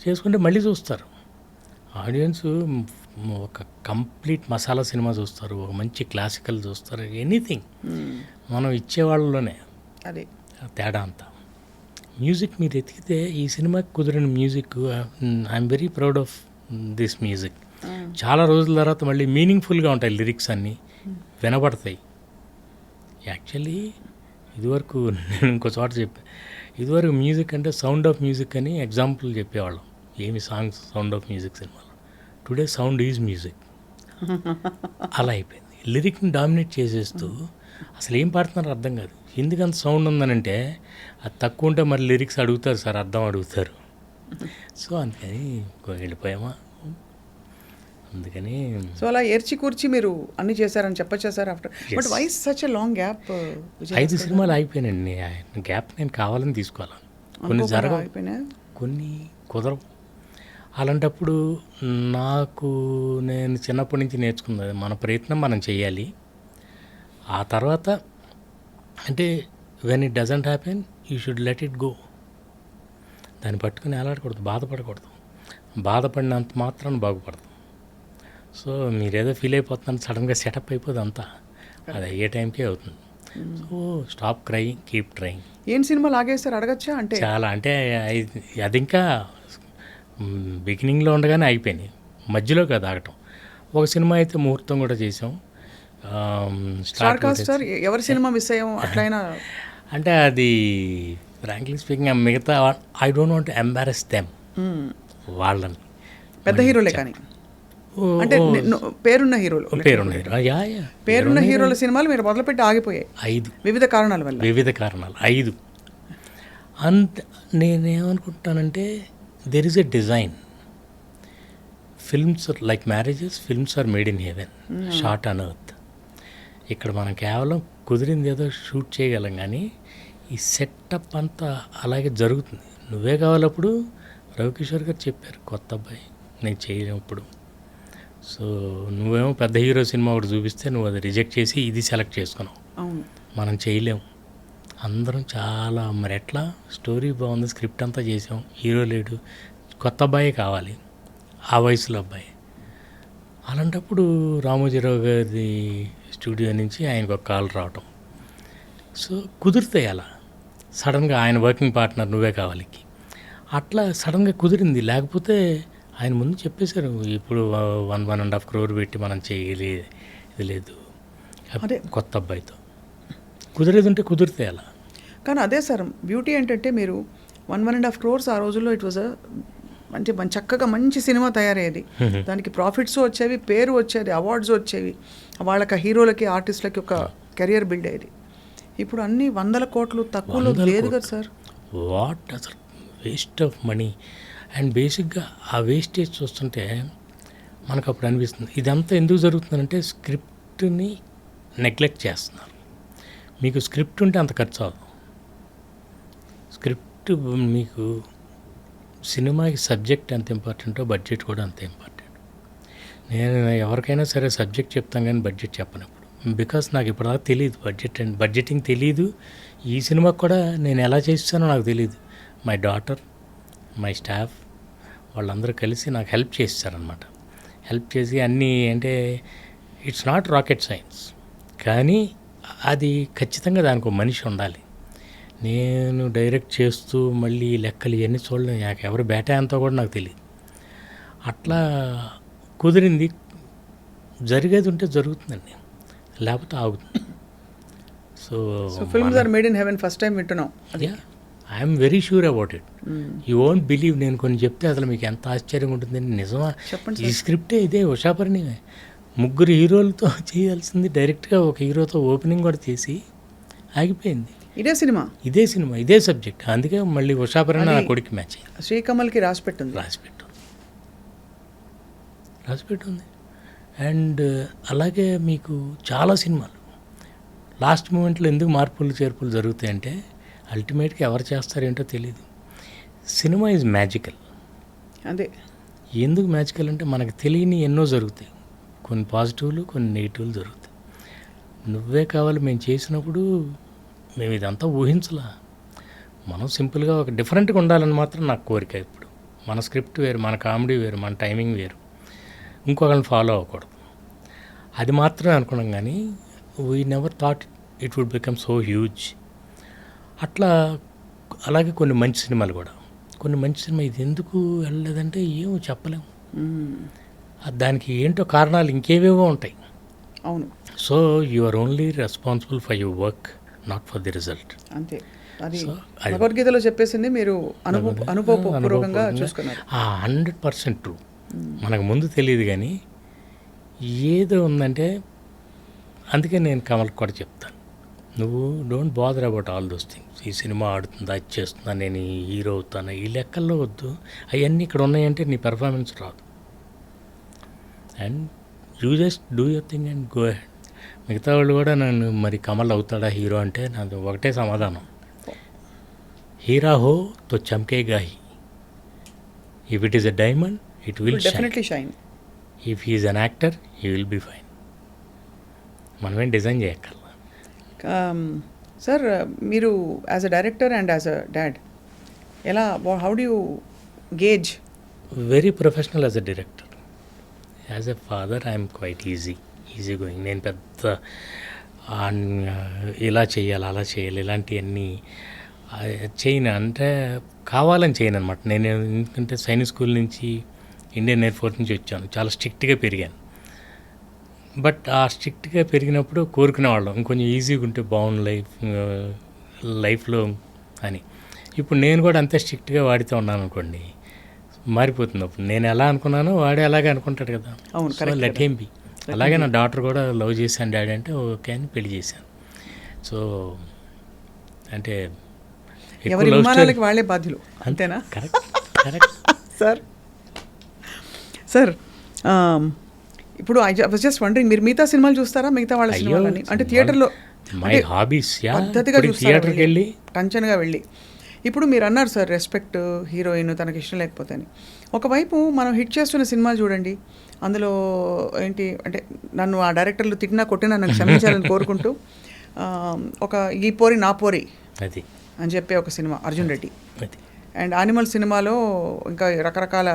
చేసుకుంటే మళ్ళీ చూస్తారు ఆడియన్స్. ఒక కంప్లీట్ మసాలా సినిమా చూస్తారు, ఒక మంచి క్లాసికల్ చూస్తారు, ఎనీథింగ్ మనం ఇచ్చేవాళ్ళలోనే అదే తేడా అంతా. మ్యూజిక్ మీరు ఎతికితే ఈ సినిమాకి కుదిరిన music, I'm very proud of this music. చాలా రోజుల తర్వాత మళ్ళీ మీనింగ్ఫుల్గా ఉంటాయి లిరిక్స్ అన్నీ, వినబడతాయి. యాక్చువల్లీ ఇదివరకు నేను ఇంకో చోట చెప్పాను, ఇదివరకు మ్యూజిక్ అంటే సౌండ్ ఆఫ్ మ్యూజిక్ అని ఎగ్జాంపుల్ చెప్పేవాళ్ళం. ఏమి సాంగ్స్ సౌండ్ ఆఫ్ మ్యూజిక్ సినిమాలో. Today sound is music. అలా అయిపోయింది. లిరిక్ని డామినేట్ చేసేస్తూ అసలు ఏం పాడుతున్నారో అర్థం కాదు. ఎందుకంత సౌండ్ ఉందనంటే అది తక్కువ ఉంటే మరి లిరిక్స్ అడుగుతారు సార్, అర్థం అడుగుతారు. సో అందుకని వెళ్ళిపోయామా. అందుకని సో అలా ఏర్చి కూర్చి మీరు అన్ని చేశారని చెప్పచ్చా sir after. But why such a long gap? 5 సినిమాలు అయిపోయినాయండి. గ్యాప్ నేను కావాలని తీసుకోవాలి. కొన్ని జరగవు, అయిపోయినా, కొన్ని కుదరవు. అలాంటప్పుడు నేను చిన్నప్పటి నుంచి నేర్చుకున్నది, మన ప్రయత్నం మనం చేయాలి. ఆ తర్వాత అంటే when it doesn't happen you should let it go. దాన్ని పట్టుకుని ఎలాడకూడదు, బాధపడకూడదు. బాధపడినంత మాత్రం బాగుపడదు. సో మీరేదో ఫీల్ అయిపోతున్నాను, సడన్గా సెటప్ అయిపోదు అంతా. అది అయ్యే టైంకే అవుతుంది. So stop crying, keep trying. ఏం సినిమా లాగేస్తారు అడగచ్చా? అంటే చాలా, అంటే అది ఇంకా బిగినింగ్లో ఉండగానే అయిపోయినాయి, మధ్యలో కదా ఆగటం. ఒక సినిమా అయితే ముహూర్తం కూడా చేసాం. స్టార్ కాస్టర్ ఎవరి సినిమా మిస్ అయ్యాం అట్లయినా? అంటే అది ఫ్రాంక్లీ స్పీకింగ్ మిగతా I don't want embarrass them, వాళ్ళని. పెద్ద హీరోలే కానీ, అంటే పేరున్న హీరోలు, పేరున్న హీరోల సినిమాలు మీరు మొదలుపెట్టి ఆగిపోయాయి 5 వివిధ కారణాల వల్ల. 5. నేనేమనుకుంటానంటే there is a design. Films like marriages, films are made in heaven, short on earth. ఇక్కడ మనం కేవలం కుదిరింది ఏదో షూట్ చేయగలం, కానీ ఈ సెటప్ అంతా అలాగే జరుగుతుంది. నువ్వే కావాలప్పుడు రవికిషోర్ గారు చెప్పారు, కొత్త అబ్బాయి నేను చేయలేము. సో నువ్వేమో పెద్ద హీరో సినిమా ఒకటి చూపిస్తే నువ్వు అది రిజెక్ట్ చేసి ఇది సెలెక్ట్ చేసుకున్నావు. అవును, మనం చేయలేము. అందరం చాలా మరి ఎట్లా, స్టోరీ బాగుంది, స్క్రిప్ట్ అంతా చేసాం, హీరో లేడు, కొత్త అబ్బాయి కావాలి, ఆ వయసులో అబ్బాయి. అలాంటప్పుడు రామోజీరావు గారి స్టూడియో నుంచి ఆయనకు ఒక కాల్ రావటం, సో కుదిరితే ఎలా సడన్గా ఆయన వర్కింగ్ పార్ట్నర్ నువ్వే కావాలి అట్లా సడన్గా కుదిరింది. లేకపోతే ఆయన ముందు చెప్పేశారు ఇప్పుడు 1.5 crore పెట్టి మనం చేయలే ఇది లేదు అదే. కొత్త అబ్బాయితో కుదిరేది ఉంటే కుదిరితే ఎలా. కానీ అదే సార్ బ్యూటీ ఏంటంటే మీరు 1.5 crores ఆ రోజుల్లో ఇట్ వాజ్ మంచి చక్కగా మంచి సినిమా తయారయ్యేది. దానికి ప్రాఫిట్స్ వచ్చేవి, పేరు వచ్చేది, అవార్డ్స్ వచ్చేవి, వాళ్ళకి హీరోలకి ఆర్టిస్టులకి ఒక కెరియర్ బిల్డ్ అయ్యేది. ఇప్పుడు అన్ని 100 కోట్లు తక్కువలో లేదు కదా సార్. వాట్ అసలు వేస్ట్ ఆఫ్ మనీ. అండ్ బేసిక్గా ఆ వేస్టేజ్ చూస్తుంటే మనకు అప్పుడు అనిపిస్తుంది ఇదంతా ఎందుకు జరుగుతుందంటే స్క్రిప్ట్ని నెగ్లెక్ట్ చేస్తున్నారు. మీకు స్క్రిప్ట్ ఉంటే అంత ఖర్చు అవ్వదు. స్క్రిప్ట్ మీకు సినిమాకి సబ్జెక్ట్ ఎంత ఇంపార్టెంటో బడ్జెట్ కూడా అంత ఇంపార్టెంట్. నేను ఎవరికైనా సరే సబ్జెక్ట్ చెప్తాను కానీ బడ్జెట్ చెప్పను ఇప్పుడు. బికాస్ నాకు ఇప్పటిదాకా తెలియదు బడ్జెట్ అండ్ బడ్జెటింగ్ తెలియదు. ఈ సినిమాకి కూడా నేను ఎలా చేస్తానో నాకు తెలియదు. మై డాటర్, మై స్టాఫ్ వాళ్ళందరూ కలిసి నాకు హెల్ప్ చేస్తారనమాట. హెల్ప్ చేసి అన్నీ అంటే ఇట్స్ నాట్ రాకెట్ సైన్స్, కానీ అది ఖచ్చితంగా దానికి ఒక మనిషి ఉండాలి. నేను డైరెక్ట్ చేస్తూ మళ్ళీ లెక్కలు ఇవన్నీ చూడలేను. నాకు ఎవరు బేటా అంతా కూడా నాకు తెలియదు. అట్లా కుదిరింది. జరిగేది ఉంటే జరుగుతుందండి, లేకపోతే ఆగుతుంది. So films are made in heaven first time వింటున్నాం. I'm very sure about it. You won't believe. నేను కొన్ని చెప్తే అసలు మీకు ఎంత ఆశ్చర్యంగా ఉంటుందని. నిజమా? ఈ స్క్రిప్టే ఇదే ఉషాపరిని 3 హీరోలతో చేయాల్సింది డైరెక్ట్గా ఒక హీరోతో ఓపెనింగ్ కూడా చేసి ఆగిపోయింది. ఇదే సినిమా, ఇదే సబ్జెక్ట్. అందుకే మళ్ళీ ఉషాపరిని నా కొడుకు మ్యాచ్ అయ్యింది. శ్రీకమల్కి రాసిపెట్టుంది. రాసిపెట్టుంది. అండ్ అలాగే మీకు చాలా సినిమాలు లాస్ట్ మూమెంట్లో ఎందుకు మార్పులు చేర్పులు జరుగుతాయంటే అల్టిమేట్గా ఎవరు చేస్తారేంటో తెలియదు. Cinema is magical. అదే ఎందుకు మ్యాజికల్ అంటే మనకు తెలియని ఎన్నో జరుగుతాయి. కొన్ని పాజిటివ్లు, కొన్ని నెగిటివ్లు జరుగుతాయి. నువ్వే కావాలి మేము చేసినప్పుడు మేము ఇదంతా ఊహించలా. మనం సింపుల్గా ఒక డిఫరెంట్గా ఉండాలని మాత్రం నాకు కోరిక. ఇప్పుడు మన స్క్రిప్ట్ వేరు, మన కామెడీ వేరు, మన టైమింగ్ వేరు, ఇంకొకరిని ఫాలో అవ్వకూడదు. అది మాత్రమే అనుకున్నాం. కానీ we never thought it would become so huge. అట్లా అలాగే కొన్ని మంచి సినిమాలు కూడా. కొన్ని మంచి సినిమా ఇది ఎందుకు వెళ్ళలేదంటే ఏమో చెప్పలేము. దానికి ఏంటో కారణాలు ఇంకేవేవో ఉంటాయి. అవును. So you are only responsible for your work, not for the result. అంతే. అది భగవద్గీతలో చెప్పేసింది మీరు అనుభవపూర్వకంగా చూసుకున్నారు. 100% ట్రూ. మనకు ముందు తెలియదు కానీ ఏదో ఉందంటే అందుకే నేను కమల్కి కూడా చెప్తాను, నువ్వు don't bother about all those things. ఈ సినిమా ఆడుతుందా, అది చేస్తుందా, నేను ఈ హీరో అవుతాను, ఈ లెక్కల్లో వద్దు. అవన్నీ ఇక్కడ ఉన్నాయంటే నీ పెర్ఫార్మెన్స్ రాదు. And you just do your thing and go ahead. మిగతా వాళ్ళు కూడా నన్ను మరి కమల్ అవుతాడా హీరో అంటే నాకు ఒకటే సమాధానం, హీరా హో తో చమ్కేగా హీ. If it is a diamond it will definitely shine. If he is an actor he will be fine. మనమేం డిజైన్ చేయక్కర్లా. సార్ మీరు as a director and as a dad ఎలా, how do you gauge? Very professional as a director. As a father I'm quite easy going. నేను పెద్ద ఇలా చేయాలి, అలా చేయాలి, ఇలాంటివన్నీ చేయను. అంటే కావాలని చేయను అనమాట. నేను ఎందుకంటే సైనిక్ స్కూల్ నుంచి, ఇండియన్ ఎయిర్ ఫోర్స్ నుంచి వచ్చాను. చాలా స్ట్రిక్ట్గా పెరిగాను. బట్ ఆ స్ట్రిక్ట్గా పెరిగినప్పుడు కోరుకునేవాళ్ళం ఇంకొంచెం ఈజీగా ఉంటే బాగుంది లైఫ్లో అని. ఇప్పుడు నేను కూడా అంతే స్ట్రిక్ట్గా వాడితే ఉన్నాను అనుకోండి, మారిపోతుంది. అప్పుడు నేను ఎలా అనుకున్నానో వాడే అలాగే అనుకుంటాడు కదా. అవును, లెట్ హిమ్ బి. అలాగే నా డాటర్ కూడా లవ్ చేశాను డాడీ అంటే ఓకే అని పెళ్లి చేశాను. సో అంటే ఎవరి విమానాలకి వాళ్ళే బాధ్యులు, అంతేనా? కరెక్ట్. సార్ ఇప్పుడు ఐ వాజ్ జస్ట్ వండరింగ్, మీరు మిగతా సినిమాలు చూస్తారా? మిగతా వాళ్ళ సినిమాలని అంటే థియేటర్లో మై హాబీస్ పద్ధతిగా చూస్తారు, టెన్షన్గా వెళ్ళి. ఇప్పుడు మీరు అన్నారు సార్ రెస్పెక్ట్, హీరోయిన్ తనకి ఇష్టం లేకపోతే అని. ఒకవైపు మనం హిట్ చేస్తున్న సినిమాలు చూడండి, అందులో ఏంటి అంటే నన్ను ఆ డైరెక్టర్లు తిట్టినా కొట్టినా నన్ను క్షమించాలని కోరుకుంటూ ఒక ఈ పోరి నా పోరి అది అని చెప్పే ఒక cinema Arjun Reddy, and animal సినిమాలో ఇంకా రకరకాల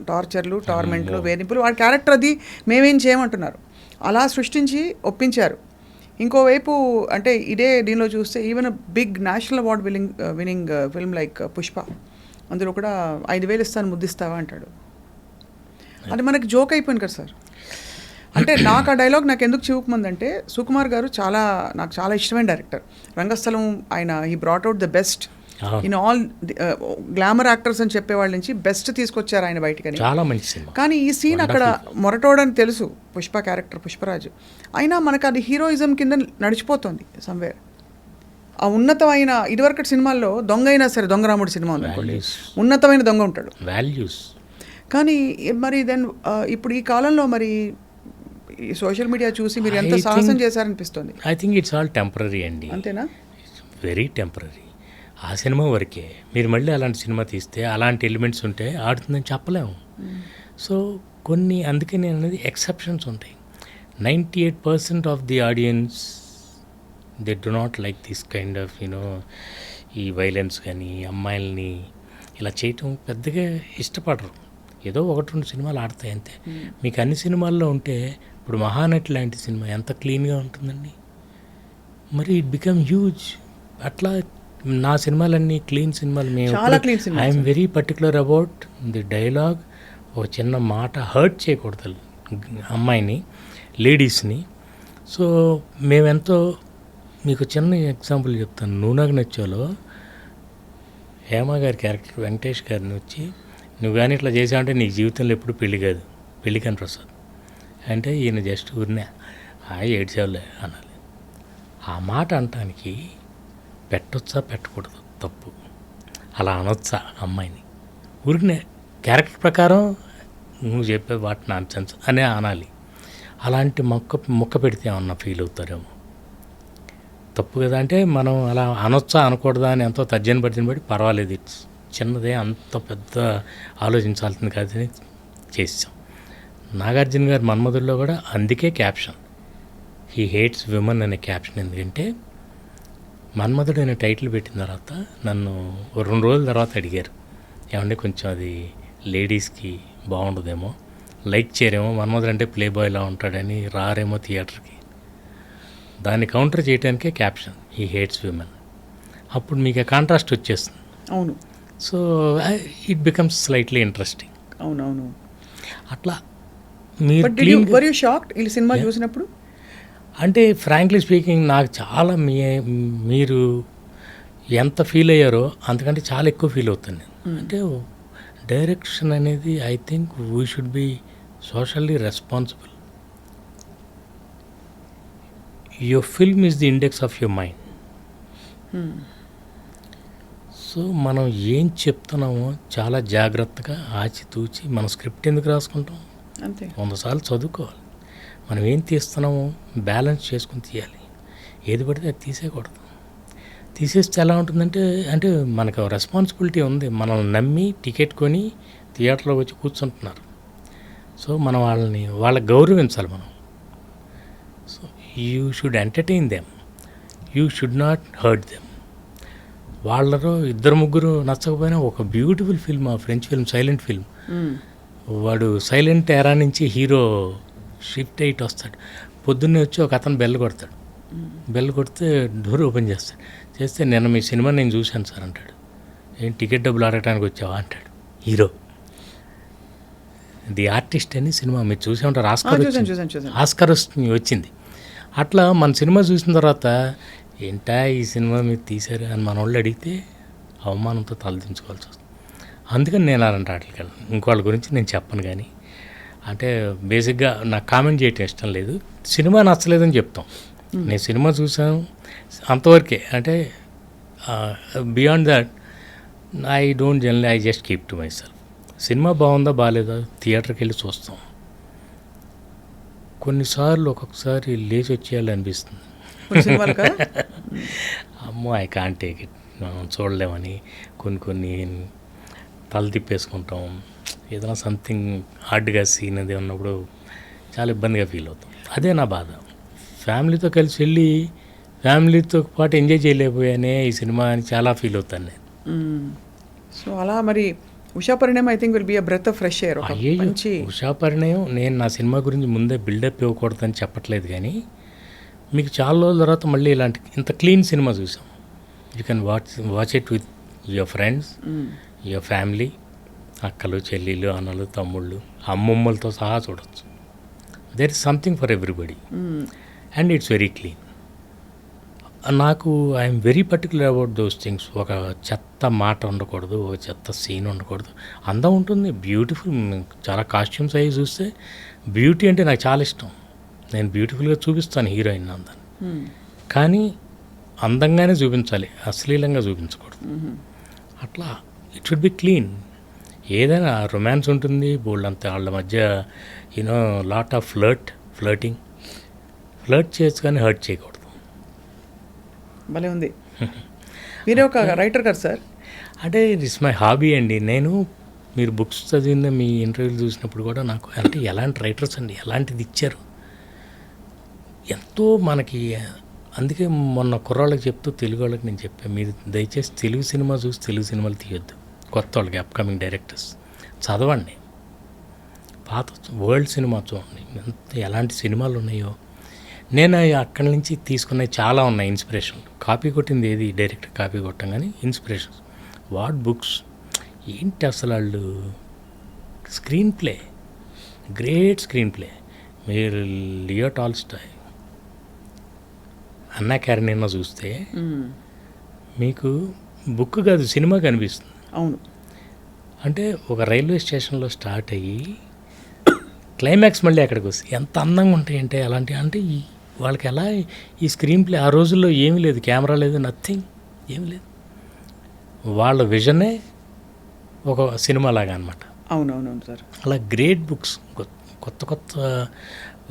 టార్చర్లు, టార్మెంట్లు, వేధింపులు, వాడి క్యారెక్టర్ అది మేమేం చేయమంటున్నారు అలా సృష్టించి ఒప్పించారు. ఇంకోవైపు అంటే ఇదే దీనిలో చూస్తే even big national award winning film like Pushpa, అందులో కూడా 5,000 ఇస్తాను ముద్దిస్తావా అంటాడు. అది మనకి జోక్ అయిపోయింది కదా సార్. అంటే నాకు ఆ డైలాగ్ నాకు ఎందుకు చివుకుమందంటే, సుకుమార్ గారు నాకు చాలా ఇష్టమైన డైరెక్టర్. రంగస్థలం ఆయన he brought out the best in all glamour actors అని చెప్పేవాళ్ళ నుంచి బెస్ట్ తీసుకొచ్చారు ఆయన బయటకని. చాలా మంచి సినిమా. కానీ ఈ సీన్ అక్కడ మొరటోడని తెలుసు పుష్ప క్యారెక్టర్ పుష్పరాజు అయినా మనకు అది హీరోయిజం కింద నడిచిపోతుంది సమ్వేర్. ఆ ఉన్నతమైన ఇదివరకటి సినిమాల్లో దొంగ అయినా సరే, దొంగరాముడు సినిమా ఉంది, ఉన్నతమైన దొంగ ఉంటాడు, వాల్యూస్. కానీ మరి దెన్ ఇప్పుడు ఈ కాలంలో మరి ఈ సోషల్ మీడియా చూసి మీరు ఎంత సాహసం చేశారనిపిస్తుంది. I think it's all temporary అండి. అంతేనా? Very temporary. ఆ సినిమా వరకే. మీరు మళ్ళీ అలాంటి సినిమా తీస్తే అలాంటి ఎలిమెంట్స్ ఉంటే ఆడుతుందని చెప్పలేము. సో కొన్ని, అందుకే నేను అనేది ఎక్సెప్షన్స్ ఉంటాయి. 98% of the audience they do not like this kind of ఈ వైలెన్స్ కానీ అమ్మాయిల్ని ఇలా చేయటం పెద్దగా ఇష్టపడరు. ఏదో 1-2 సినిమాలు ఆడతాయి అంతే. మీకు అన్ని సినిమాల్లో ఉంటే ఇప్పుడు మహానటి లాంటి సినిమా ఎంత క్లీన్గా ఉంటుందండి. మరి ఇట్ బికమ్ హ్యూజ్. అట్లా నా సినిమాలన్నీ క్లీన్ సినిమాలు. I'm very particular about the dialogue. ఒక చిన్న మాట హర్ట్ చేయకూడదు అమ్మాయిని, లేడీస్ని. సో మేమెంతో, మీకు చిన్న ఎగ్జాంపుల్ చెప్తాను. నువ్వు నాకు నచ్చాలో హేమ గారి క్యారెక్టర్ వెంకటేష్ గారిని వచ్చి, నువ్వు కానీ ఇట్లా చేసావంటే నీకు జీవితంలో ఎప్పుడు పెళ్ళి కాదు, పెళ్ళి కాని ప్రసాద్ అంటే ఈయన జస్ట్ ఊరినే ఏడ్చేవాళ్ళే అనాలి. ఆ మాట అనటానికి పెట్టొచ్చా పెట్టకూడదు, తప్పు. అలా అనొచ్చా అమ్మాయిని? ఊరికనే క్యారెక్టర్ ప్రకారం నువ్వు చెప్పే వాటి నాన్సెన్స్ అనే అనాలి. అలాంటి మొక్క పెడితే ఏమన్నా ఫీల్ అవుతారేమో, తప్పు కదా. అంటే మనం అలా అనొచ్చా అనకూడదా అని ఎంతో తర్జన పడిన బట్టి పర్వాలేదు, ఇట్స్ చిన్నదే, అంత పెద్ద ఆలోచించాల్సింది కాదని చేసాం. నాగార్జున గారు మన్మధుల్లో కూడా అందుకే క్యాప్షన్ హీ హేట్స్ విమెన్ అనే క్యాప్షన్. ఎందుకంటే మన్మధుడు అనే టైటిల్ పెట్టిన తర్వాత నన్ను 2 రోజుల తర్వాత అడిగారు, ఏమంటే కొంచెం అది లేడీస్కి బాగుండదేమో, లైక్ చేయరేమో, మన్మధుడు అంటే ప్లే బాయ్లా ఉంటాడని రారేమో థియేటర్కి. దాన్ని కౌంటర్ చేయడానికే క్యాప్షన్ హీ హేట్స్ విమెన్. అప్పుడు మీకు ఆ కాంట్రాస్ట్ వచ్చేస్తుంది. అవును. So it becomes slightly interesting. అవునవును. అట్లా మీరు షాక్డ్ ఈ సినిమా చూసినప్పుడు? అంటే ఫ్రాంక్లీ స్పీకింగ్ నాకు చాలా మీరు ఎంత ఫీల్ అయ్యారో అంతకంటే చాలా ఎక్కువ ఫీల్ అవుతాను నేను. అంటే డైరెక్షన్ అనేది I think we should be socially responsible. Your film is the index of your mind. So మనం ఏం చెప్తున్నామో చాలా జాగ్రత్తగా ఆచితూచి, మన స్క్రిప్ట్ ఎందుకు రాసుకుంటాం, అంతే 100 సార్లు చదువుకోవాలి. మనం ఏం తీస్తున్నామో బ్యాలెన్స్ చేసుకుని తీయాలి. ఏది పడితే అది తీసేయకూడదు. తీసేస్తే ఎలా ఉంటుందంటే, అంటే మనకు రెస్పాన్సిబిలిటీ ఉంది. మనల్ని నమ్మి టికెట్ కొని థియేటర్లో వచ్చి కూర్చుంటున్నారు. సో మనం వాళ్ళకి గౌరవించాలి మనం. So you should entertain them, you should not hurt them. వాళ్ళలో 2-3 నచ్చకపోయినా ఒక బ్యూటిఫుల్ ఫిల్మ్, ఆ ఫ్రెంచ్ ఫిల్మ్ సైలెంట్ ఫిల్మ్. వాడు సైలెంట్ ఎరా నుంచి హీరో షిఫ్ట్ అయ్యి వస్తాడు. పొద్దున్నే వచ్చి ఒక అతను బెల్ కొడతాడు. బెల్ కొడితే డోర్ ఓపెన్ చేస్తాడు. చేస్తే నిన్న మీ సినిమా నేను చూశాను సార్ అంటాడు. ఏం టికెట్ డబ్బులు అడగడానికి వచ్చావా అంటాడు హీరో. ది ఆర్టిస్ట్ అని సినిమా మీరు చూసే ఉంటారు. ఆస్కార్ వచ్చింది. అట్లా మన సినిమా చూసిన తర్వాత ఏంటా ఈ సినిమా మీరు తీశారు అని మన వాళ్ళు అడిగితే అవమానంతో తలదించుకోవాల్సి వస్తుంది. అందుకని నేను అలాంటి వాటికి వెళ్ళను. ఇంకోళ్ళ గురించి నేను చెప్పను. కానీ అంటే బేసిక్గా నాకు కామెంట్ చేయటం ఇష్టం లేదు. సినిమా నచ్చలేదని చెప్తాం. నేను సినిమా చూసాను అంతవరకే. అంటే beyond that I don't generally, I just keep to my self. Cinema బాగుందా బాగాలేదా థియేటర్కి వెళ్ళి చూస్తాం. కొన్నిసార్లు ఒక్కొక్కసారి లేచి వచ్చేయాలి అనిపిస్తుంది. అమ్మో ఐ కాంట్ టేక్ ఇట్, మనం చూడలేమని కొన్ని తల తిప్పేసుకుంటాం. ఏదైనా సంథింగ్ హార్డ్గా సీన్ అది ఉన్నప్పుడు చాలా ఇబ్బందిగా ఫీల్ అవుతాం. అదే నా బాధ. ఫ్యామిలీతో కలిసి వెళ్ళి ఫ్యామిలీతో పాటు ఎంజాయ్ చేయలేకపోయానే ఈ సినిమా అని చాలా ఫీల్ అవుతాను నేను. సో అలా మరి Usha Parinayam I think will be a breath of fresh air. Usha Parinayam నేను నా సినిమా గురించి ముందే బిల్డప్ ఇవ్వకూడదని చెప్పట్లేదు. కానీ మీకు చాలా రోజుల తర్వాత మళ్ళీ ఇలాంటి ఇంత క్లీన్ సినిమా చూసాం. You can watch it with your friends, your family, అక్కలు, చెల్లెళ్ళు, అన్నలు, తమ్ముళ్ళు, అమ్మమ్మలతో సహా చూడొచ్చు. There is something for everybody and it's very clean. నాకు I'm very particular about those things. ఒక చెత్త మాట ఉండకూడదు, ఒక చెత్త సీన్ ఉండకూడదు. అందం ఉంటుంది, బ్యూటిఫుల్. చాలా కాస్ట్యూమ్స్ అవి చూస్తే బ్యూటీ అంటే నాకు చాలా ఇష్టం. నేను బ్యూటిఫుల్గా చూపిస్తాను హీరోయిన్ అందాన్ని, కానీ అందంగానే చూపించాలి, అశ్లీలంగా చూపించకూడదు. అట్లా ఇట్ షుడ్ బి క్లీన్. ఏదైనా రొమాన్స్ ఉంటుంది, బోల్డ్ వాళ్ళ మధ్య యూనో లాట్ ఆఫ్ ఫ్లర్ట్ చేయొచ్చు కానీ హర్ట్ చేయకూడదు. భలే ఉంది. మీరే ఒక రైటర్ కదా సార్? అంటే ఇట్స్ మై హాబీ అండి. నేను మీరు బుక్స్ చదివిన మీ ఇంటర్వ్యూలు చూసినప్పుడు కూడా నాకు అంటే ఎలాంటి రైటర్స్ అండి, ఎలాంటిది ఇచ్చారు ఎంతో మనకి. అందుకే మొన్న కుర్రాళ్ళకి చెప్తూ తెలుగు వాళ్ళకి నేను చెప్పాను, మీరు దయచేసి తెలుగు సినిమా చూసి తెలుగు సినిమాలు తీయొద్దు. కొత్త వాళ్ళకి అప్కమింగ్ డైరెక్టర్స్ చదవండి, పాత వరల్డ్ సినిమా చూడండి, ఎలాంటి సినిమాలు ఉన్నాయో. నేను అక్కడి నుంచి తీసుకున్నవి చాలా ఉన్నాయి ఇన్స్పిరేషన్. కాపీ కొట్టింది ఏది డైరెక్ట్ కాపీ కొట్టాం, కానీ ఇన్స్పిరేషన్స్ వాట్ బుక్స్ ఏంటి అసలు వాళ్ళు screen play, great screen play. మీరు లియో టాల్స్టాయ్, అన్నా క్యారెనినా చూస్తే మీకు బుక్ కాదు సినిమా కనిపిస్తుంది. అవును. అంటే ఒక రైల్వే స్టేషన్లో స్టార్ట్ అయ్యి క్లైమాక్స్ మళ్ళీ అక్కడికి వస్తుంది. ఎంత అందంగా ఉంటాయంటే అలాంటివి. అంటే వాళ్ళకి ఎలా ఈ స్క్రీన్ ప్లే, ఆ రోజుల్లో ఏమీ లేదు, కెమెరా లేదు, నథింగ్, ఏమీ లేదు. వాళ్ళ విజనే ఒక సినిమా లాగా అనమాట. అవునవునవును సార్. అలా గ్రేట్ బుక్స్, కొత్త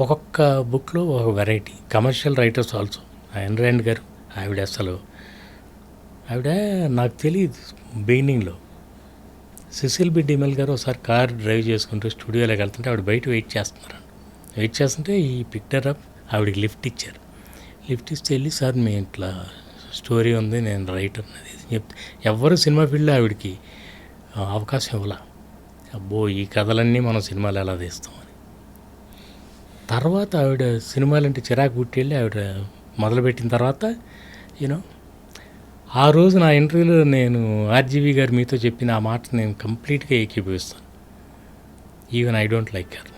ఒక్కొక్క బుక్లో ఒక variety. Commercial writers also. Ayn Rand గారు, ఆవిడ నాకు తెలియదు బిగినింగ్లో. సిసిల్ బి డిమెల్ గారు ఒకసారి కార్ డ్రైవ్ చేసుకుంటూ స్టూడియోలోకి వెళ్తుంటే ఆవిడ బయట వెయిట్ చేస్తుంటే ఈ పిక్చర్ అప్ ఆవిడకి లిఫ్ట్ ఇచ్చారు. లిఫ్ట్ ఇస్తే వెళ్ళి, సార్ మీ ఇట్లా స్టోరీ ఉంది, నేను రైటర్ అది చెప్తే ఎవరు సినిమా ఫీల్డ్లో ఆవిడకి అవకాశం ఇవ్వాల. అబ్బో ఈ కథలన్నీ మనం సినిమాలు ఎలా తీస్తామని. తర్వాత ఆవిడ సినిమాలంటే చిరాకు పుట్టి వెళ్ళి ఆవిడ మొదలుపెట్టిన తర్వాత యూనో ఆ రోజు నా ఇంటర్వ్యూలో నేను ఆర్జీవి గారు మీతో చెప్పిన ఆ మాట నేను కంప్లీట్గా ఏకీభవిస్తాను. Even I don't like her,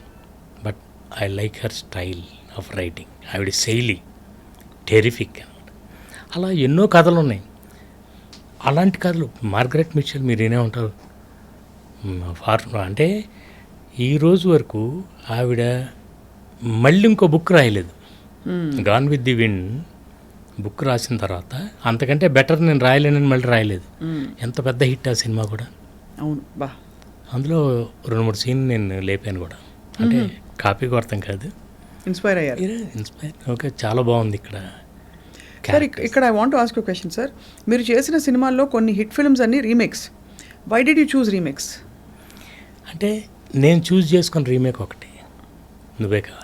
but I like her style of writing. ఆవిడ శైలి టెరిఫిక్ అనమాట. అలా ఎన్నో కథలు ఉన్నాయి. అలాంటి కథలు మార్గరెట్ మిచెల్ మీరు వినే ఉంటారు. అంటే ఈరోజు వరకు ఆవిడ మళ్ళీ ఇంకో బుక్ రాయలేదు. Gone with the wind book రాసిన తర్వాత అంతకంటే బెటర్ నేను రాయలేనని మళ్ళీ రాయలేదు. ఎంత పెద్ద హిట్ ఆ సినిమా కూడా. అవును బా. అందులో 2-3 సీన్లు నేను లేపాను కూడా. అంటే కాపీ కొడతాం కాదు, ఇన్స్పైర్ అయ్యారు. ఓకే, చాలా బాగుంది ఇక్కడ. సార్ ఇక్కడ I want to ask you question sir. మీరు చేసిన సినిమాల్లో కొన్ని హిట్ ఫిల్మ్స్ అన్ని remakes. Why did you choose remakes? అంటే నేను చూస్ చేసుకున్న రీమేక్ ఒకటి, నువ్వే కావాలి.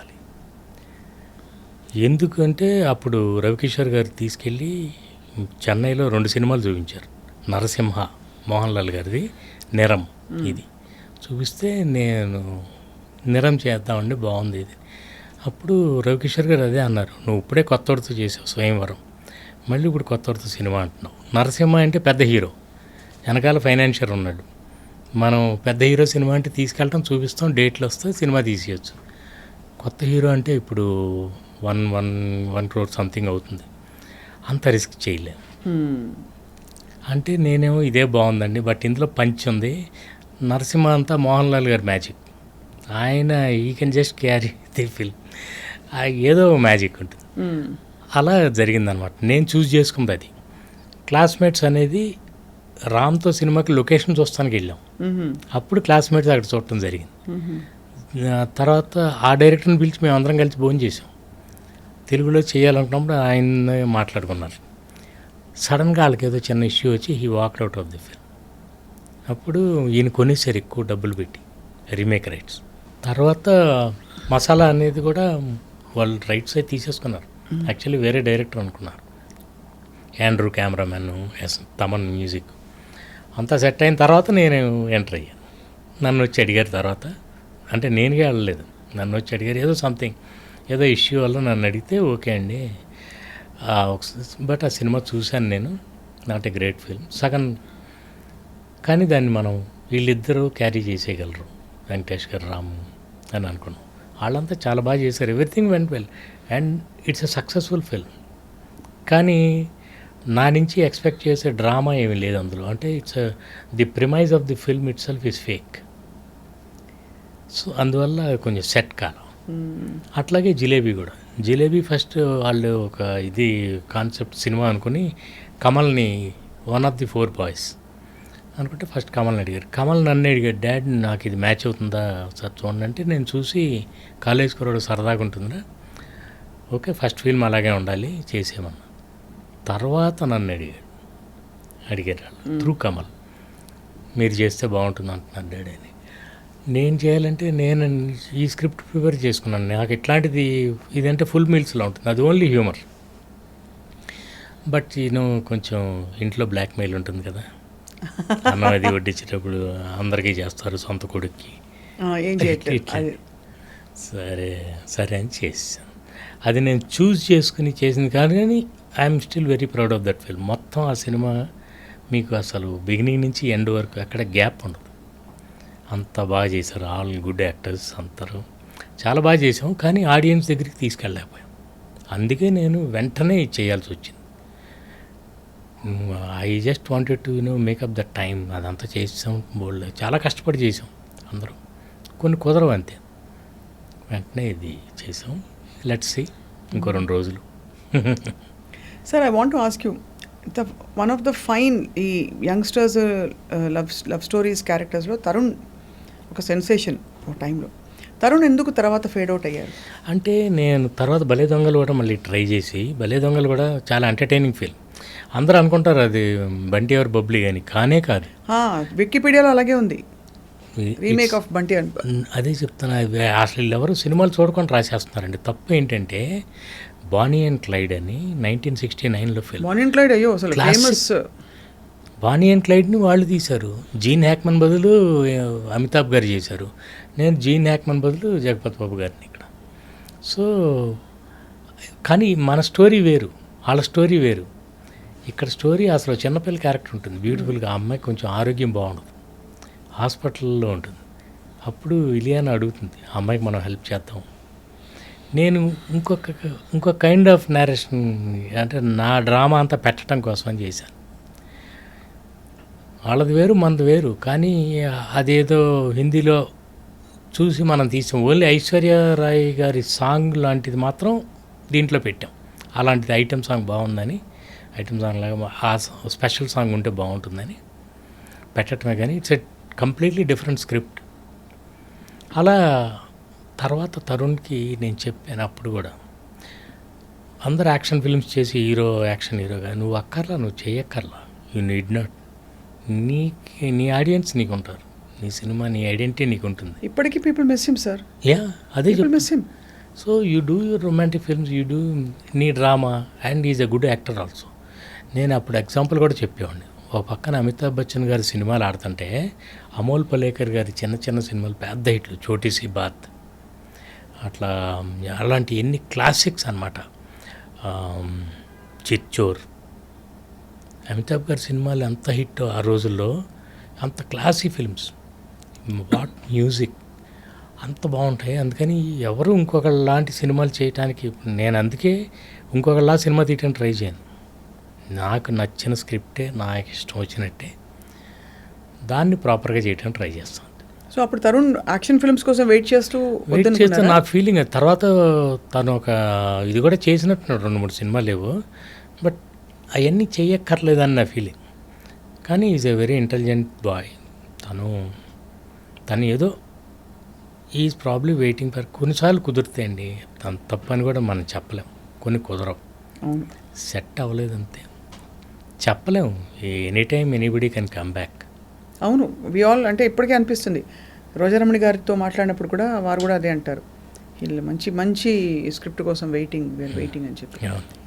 ఎందుకంటే అప్పుడు రవికిషోర్ గారు తీసుకెళ్ళి చెన్నైలో 2 సినిమాలు చూపించారు. నరసింహ మోహన్ లాల్ గారిది, నిరం ఇది చూపిస్తే నేను నిరం చేద్దామండి, బాగుంది ఇది. అప్పుడు రవికిషోర్ గారు అదే అన్నారు, నువ్వు ఇప్పుడే కొత్తోడితో చేసావు స్వయంవరం, మళ్ళీ ఇప్పుడు కొత్తోడితో సినిమా అంటున్నావు. నరసింహ అంటే పెద్ద హీరో, వెనకాల ఫైనాన్షియర్ ఉన్నాడు. మనం పెద్ద హీరో సినిమా అంటే తీసుకెళ్ళటం, చూపిస్తాం, డేట్లు వస్తాయి, సినిమా తీసేయచ్చు. కొత్త హీరో అంటే ఇప్పుడు 1 crore సంథింగ్ అవుతుంది. అంత రిస్క్ చేయలేము. అంటే నేనేమో ఇదే బాగుందండి, బట్ ఇందులో పంచ్ ఉంది. నరసింహ అంతా మోహన్ లాల్ గారి మ్యాజిక్. ఆయన ఈ can just carry the film, ఏదో మ్యాజిక్ ఉంటుంది. అలా జరిగిందనమాట. నేను చూస్ చేసుకుంది అది. క్లాస్మేట్స్ అనేది రామ్తో సినిమాకి లొకేషన్ చూస్తానికి వెళ్ళాం. అప్పుడు క్లాస్మేట్స్ అక్కడ చూడటం జరిగింది. తర్వాత ఆ డైరెక్టర్ని పిలిచి మేము అందరం కలిసి భోజనం చేసాం. తెలుగులో చేయాలనుకున్నప్పుడు ఆయన మాట్లాడుకున్నారు. సడన్గా వాళ్ళకి ఏదో చిన్న ఇష్యూ వచ్చి he walked out of the film. అప్పుడు ఈయన కొనేసారు ఎక్కువ డబ్బులు పెట్టి రీమేక్ రైట్స్. తర్వాత మసాలా అనేది కూడా వాళ్ళు రైట్స్ అయితే తీసేసుకున్నారు. యాక్చువల్లీ వేరే డైరెక్టర్ అనుకున్నారు, యాండ్రూ కెమెరామెన్, తమన్ మ్యూజిక్ అంతా సెట్ అయిన తర్వాత నేను ఎంటర్ అయ్యాను. నన్ను వచ్చి అడిగారు తర్వాత, అంటే నేనుగా వెళ్ళలేదు, నన్ను వచ్చి అడిగారు ఏదో సంథింగ్ ఏదో ఇష్యూ వల్ల నన్ను అడిగితే ఓకే అండి బట్ ఆ సినిమా చూశాను నేను, నాట్ ఏ గ్రేట్ ఫిల్మ్ సగం. కానీ దాన్ని మనం వీళ్ళిద్దరూ క్యారీ చేసేయగలరు, వెంకటేష్ గారు, రాము అని అనుకున్నాం. వాళ్ళంతా చాలా బాగా చేశారు, everything went well and it's a successful film. కానీ నా నుంచి ఎక్స్పెక్ట్ చేసే డ్రామా ఏమీ లేదు అందులో. అంటే it's the premise of the film it self is fake. So అందువల్ల కొంచెం సెట్ కాలం. అట్లాగే జిలేబీ కూడా. జిలేబీ ఫస్ట్ వాళ్ళు ఒక ఇది కాన్సెప్ట్ సినిమా అనుకుని కమల్ని, వన్ ఆఫ్ ది 4 బాయ్స్ అనుకుంటే ఫస్ట్ కమల్ని అడిగారు. కమల్ నన్ను అడిగాడు, డాడ్ నాకు ఇది మ్యాచ్ అవుతుందా సార్ చూడండి అంటే, నేను చూసి కాలేజ్ కుర్రాడు సరదాగా ఉంటుందా, ఓకే ఫస్ట్ ఫిల్మ్ అలాగే ఉండాలి చేసేమన్నా. తర్వాత నన్ను అడిగారు వాళ్ళు త్రూ కమల్, మీరు చేస్తే బాగుంటుంది అంటున్నారు డాడీ అని. నేను చేయాలంటే నేను ఈ స్క్రిప్ట్ ప్రిపేర్ చేసుకున్నాను. నాకు ఇట్లాంటిది ఇదంటే ఫుల్ మీల్స్లో ఉంటుంది, అది ఓన్లీ హ్యూమర్. బట్ కొంచెం ఇంట్లో బ్లాక్మెయిల్ ఉంటుంది కదా, అన్నం అది వడ్డించేటప్పుడు అందరికీ చేస్తారు, సొంత కొడుక్కి ఏం చేయట్లేదు. సరే సరే అని చేసాను. అది నేను చూస్ చేసుకుని చేసింది కానీ I'm still very proud of that film. మొత్తం ఆ సినిమా మీకు అసలు బిగినింగ్ నుంచి ఎండ్ వరకు ఎక్కడ గ్యాప్ ఉండదు, అంత బాగా చేశారు. ఆల్ గుడ్ యాక్టర్స్ అందరూ చాలా బాగా చేసాం. కానీ ఆడియన్స్ దగ్గరికి తీసుకెళ్ళలేకపోయాం. అందుకే నేను వెంటనే చేయాల్సి వచ్చింది. I just wanted to make up the time. అదంతా చేసాం, బోల్డ్ చాలా కష్టపడి చేసాం అందరూ. కొన్ని కుదరవు అంతే, వెంటనే ఇది చేసాం. లెట్స్ సీ ఇంకో 2 రోజులు. Sir, I want to ask you, one of the fine ఈ యంగ్స్టర్స్ లవ్ స్టోరీస్ క్యారెక్టర్స్లో తరుణ్ ఒక సెన్సేషన్ ఒక టైంలో. తరుణ్ ఎందుకు తర్వాత ఫేడ్ అవుట్ అయ్యారు? అంటే నేను తర్వాత భలే దొంగలు కూడా మళ్ళీ ట్రై చేసి, భలే దొంగలు కూడా చాలా ఎంటర్టైనింగ్ ఫిల్మ్. అందరూ అనుకుంటారు అది బంటి ఆర్ బబ్లీ అని, కానే కాదు. వికీపీడియాలో అలాగే ఉంది, రీమేక్ ఆఫ్ బంటి. అదే చెప్తాను, అసలు ఎవరు సినిమాలు చూడకుండా రాసేస్తున్నారండి. తప్పు ఏంటంటే బానీ అండ్ క్లైడ్ అని 1969లో ఫిల్మ్. బానీ అండ్ క్లైడ్ అయ్యో అసలు ఫేమస్. బానీ అండ్ క్లైడ్ని వాళ్ళు తీశారు, జీన్ హ్యాక్మన్ బదులు అమితాబ్ గారు చేశారు. నేను జీన్ హ్యాక్మన్ బదులు జగపతి బాబు గారిని ఇక్కడ. సో కానీ మన స్టోరీ వేరు, వాళ్ళ స్టోరీ వేరు. ఇక్కడ స్టోరీ అసలు చిన్నపిల్ల క్యారెక్టర్ ఉంటుంది బ్యూటిఫుల్గా. ఆ అమ్మాయి కొంచెం ఆరోగ్యం బాగుండదు, హాస్పిటల్లో ఉంటుంది. అప్పుడు ఇలియానా అడుగుతుంది, ఆ అమ్మాయికి మనం హెల్ప్ చేద్దాం. నేను ఇంకొక కైండ్ ఆఫ్ నేరేషన్, అంటే నా డ్రామా అంతా పెట్టడం కోసం అని చేశాను. వాళ్ళది వేరు, మనది వేరు. కానీ అదేదో హిందీలో చూసి మనం తీసాం. ఓన్లీ ఐశ్వర్య రాయ్ గారి సాంగ్ లాంటిది మాత్రం దీంట్లో పెట్టాం. అలాంటిది ఐటమ్ సాంగ్ బాగుందని, ఐటమ్ సాంగ్ లాగా ఆ స్పెషల్ సాంగ్ ఉంటే బాగుంటుందని పెట్టడమే. కానీ it's a completely different script. అలా తర్వాత తరుణ్కి నేను చెప్పాను అప్పుడు కూడా, అందరు యాక్షన్ ఫిల్మ్స్ చేసి యాక్షన్ హీరోగా నువ్వు అక్కర్లా, నువ్వు చేయక్కర్లా, యూ నీడ్ నాట్. నీ ఆడియన్స్ నీకు ఉంటారు, నీ సినిమా, నీ ఐడెంటిటీ నీకు ఉంటుంది. ఇప్పటికీ people miss him sir. Yeah, అదే miss him. So you do your romantic films, you do నీ drama, and is a good actor also. నేను అప్పుడు ఎగ్జాంపుల్ కూడా చెప్పేవాడిని. ఒక పక్కన అమితాబ్ బచ్చన్ గారి సినిమాలు ఆడుతుంటే అమోల్ పలేకర్ గారి చిన్న చిన్న సినిమాలు పెద్ద హిట్లు, చోటీ సి బాత్, అట్లా అలాంటి ఎన్ని క్లాసిక్స్ అన్నమాట. చిచ్చోర్, అమితాబ్ గారి సినిమాలు ఎంత హిట్ ఆ రోజుల్లో, అంత క్లాసీ ఫిల్మ్స్, వాట్ మ్యూజిక్ అంత బాగుంటాయి. అందుకని ఎవరు ఇంకొకళ్ళలాంటి సినిమాలు చేయడానికి నేను అందుకే ఇంకొకళ్ళ సినిమా తీయడానికి ట్రై చేయను. నాకు నచ్చిన స్క్రిప్టే, నాకు ఇష్టం వచ్చినట్టే దాన్ని ప్రాపర్గా చేయడానికి ట్రై చేస్తాను. సో అప్పుడు తరుణ్ యాక్షన్ ఫిల్మ్స్ కోసం వెయిట్ చేస్తే నాకు ఫీలింగ్. తర్వాత తను ఒక ఇది కూడా చేసినట్టున్నాడు, 2-3 సినిమాలు లేవు, బట్ అవన్నీ చేయక్కర్లేదని నా ఫీలింగ్. కానీ is a very intelligent boy. తను ఏదో ఈజ్ ప్రాబ్లీ వెయిటింగ్ ఫర్. కొన్నిసార్లు కుదురుతాయండి, తను తప్పని కూడా మనం చెప్పలేం, కొన్ని కుదరవు, సెట్ అవ్వలేదు అంతే, చెప్పలేము. Any time anybody can come back. అవును, వి ఆల్, అంటే ఇప్పటికే అనిపిస్తుంది. రోజారమణి గారితో మాట్లాడినప్పుడు కూడా వారు కూడా అదే అంటారు, వీళ్ళు మంచి స్క్రిప్ట్ కోసం వెయిటింగ్ అని చెప్పి.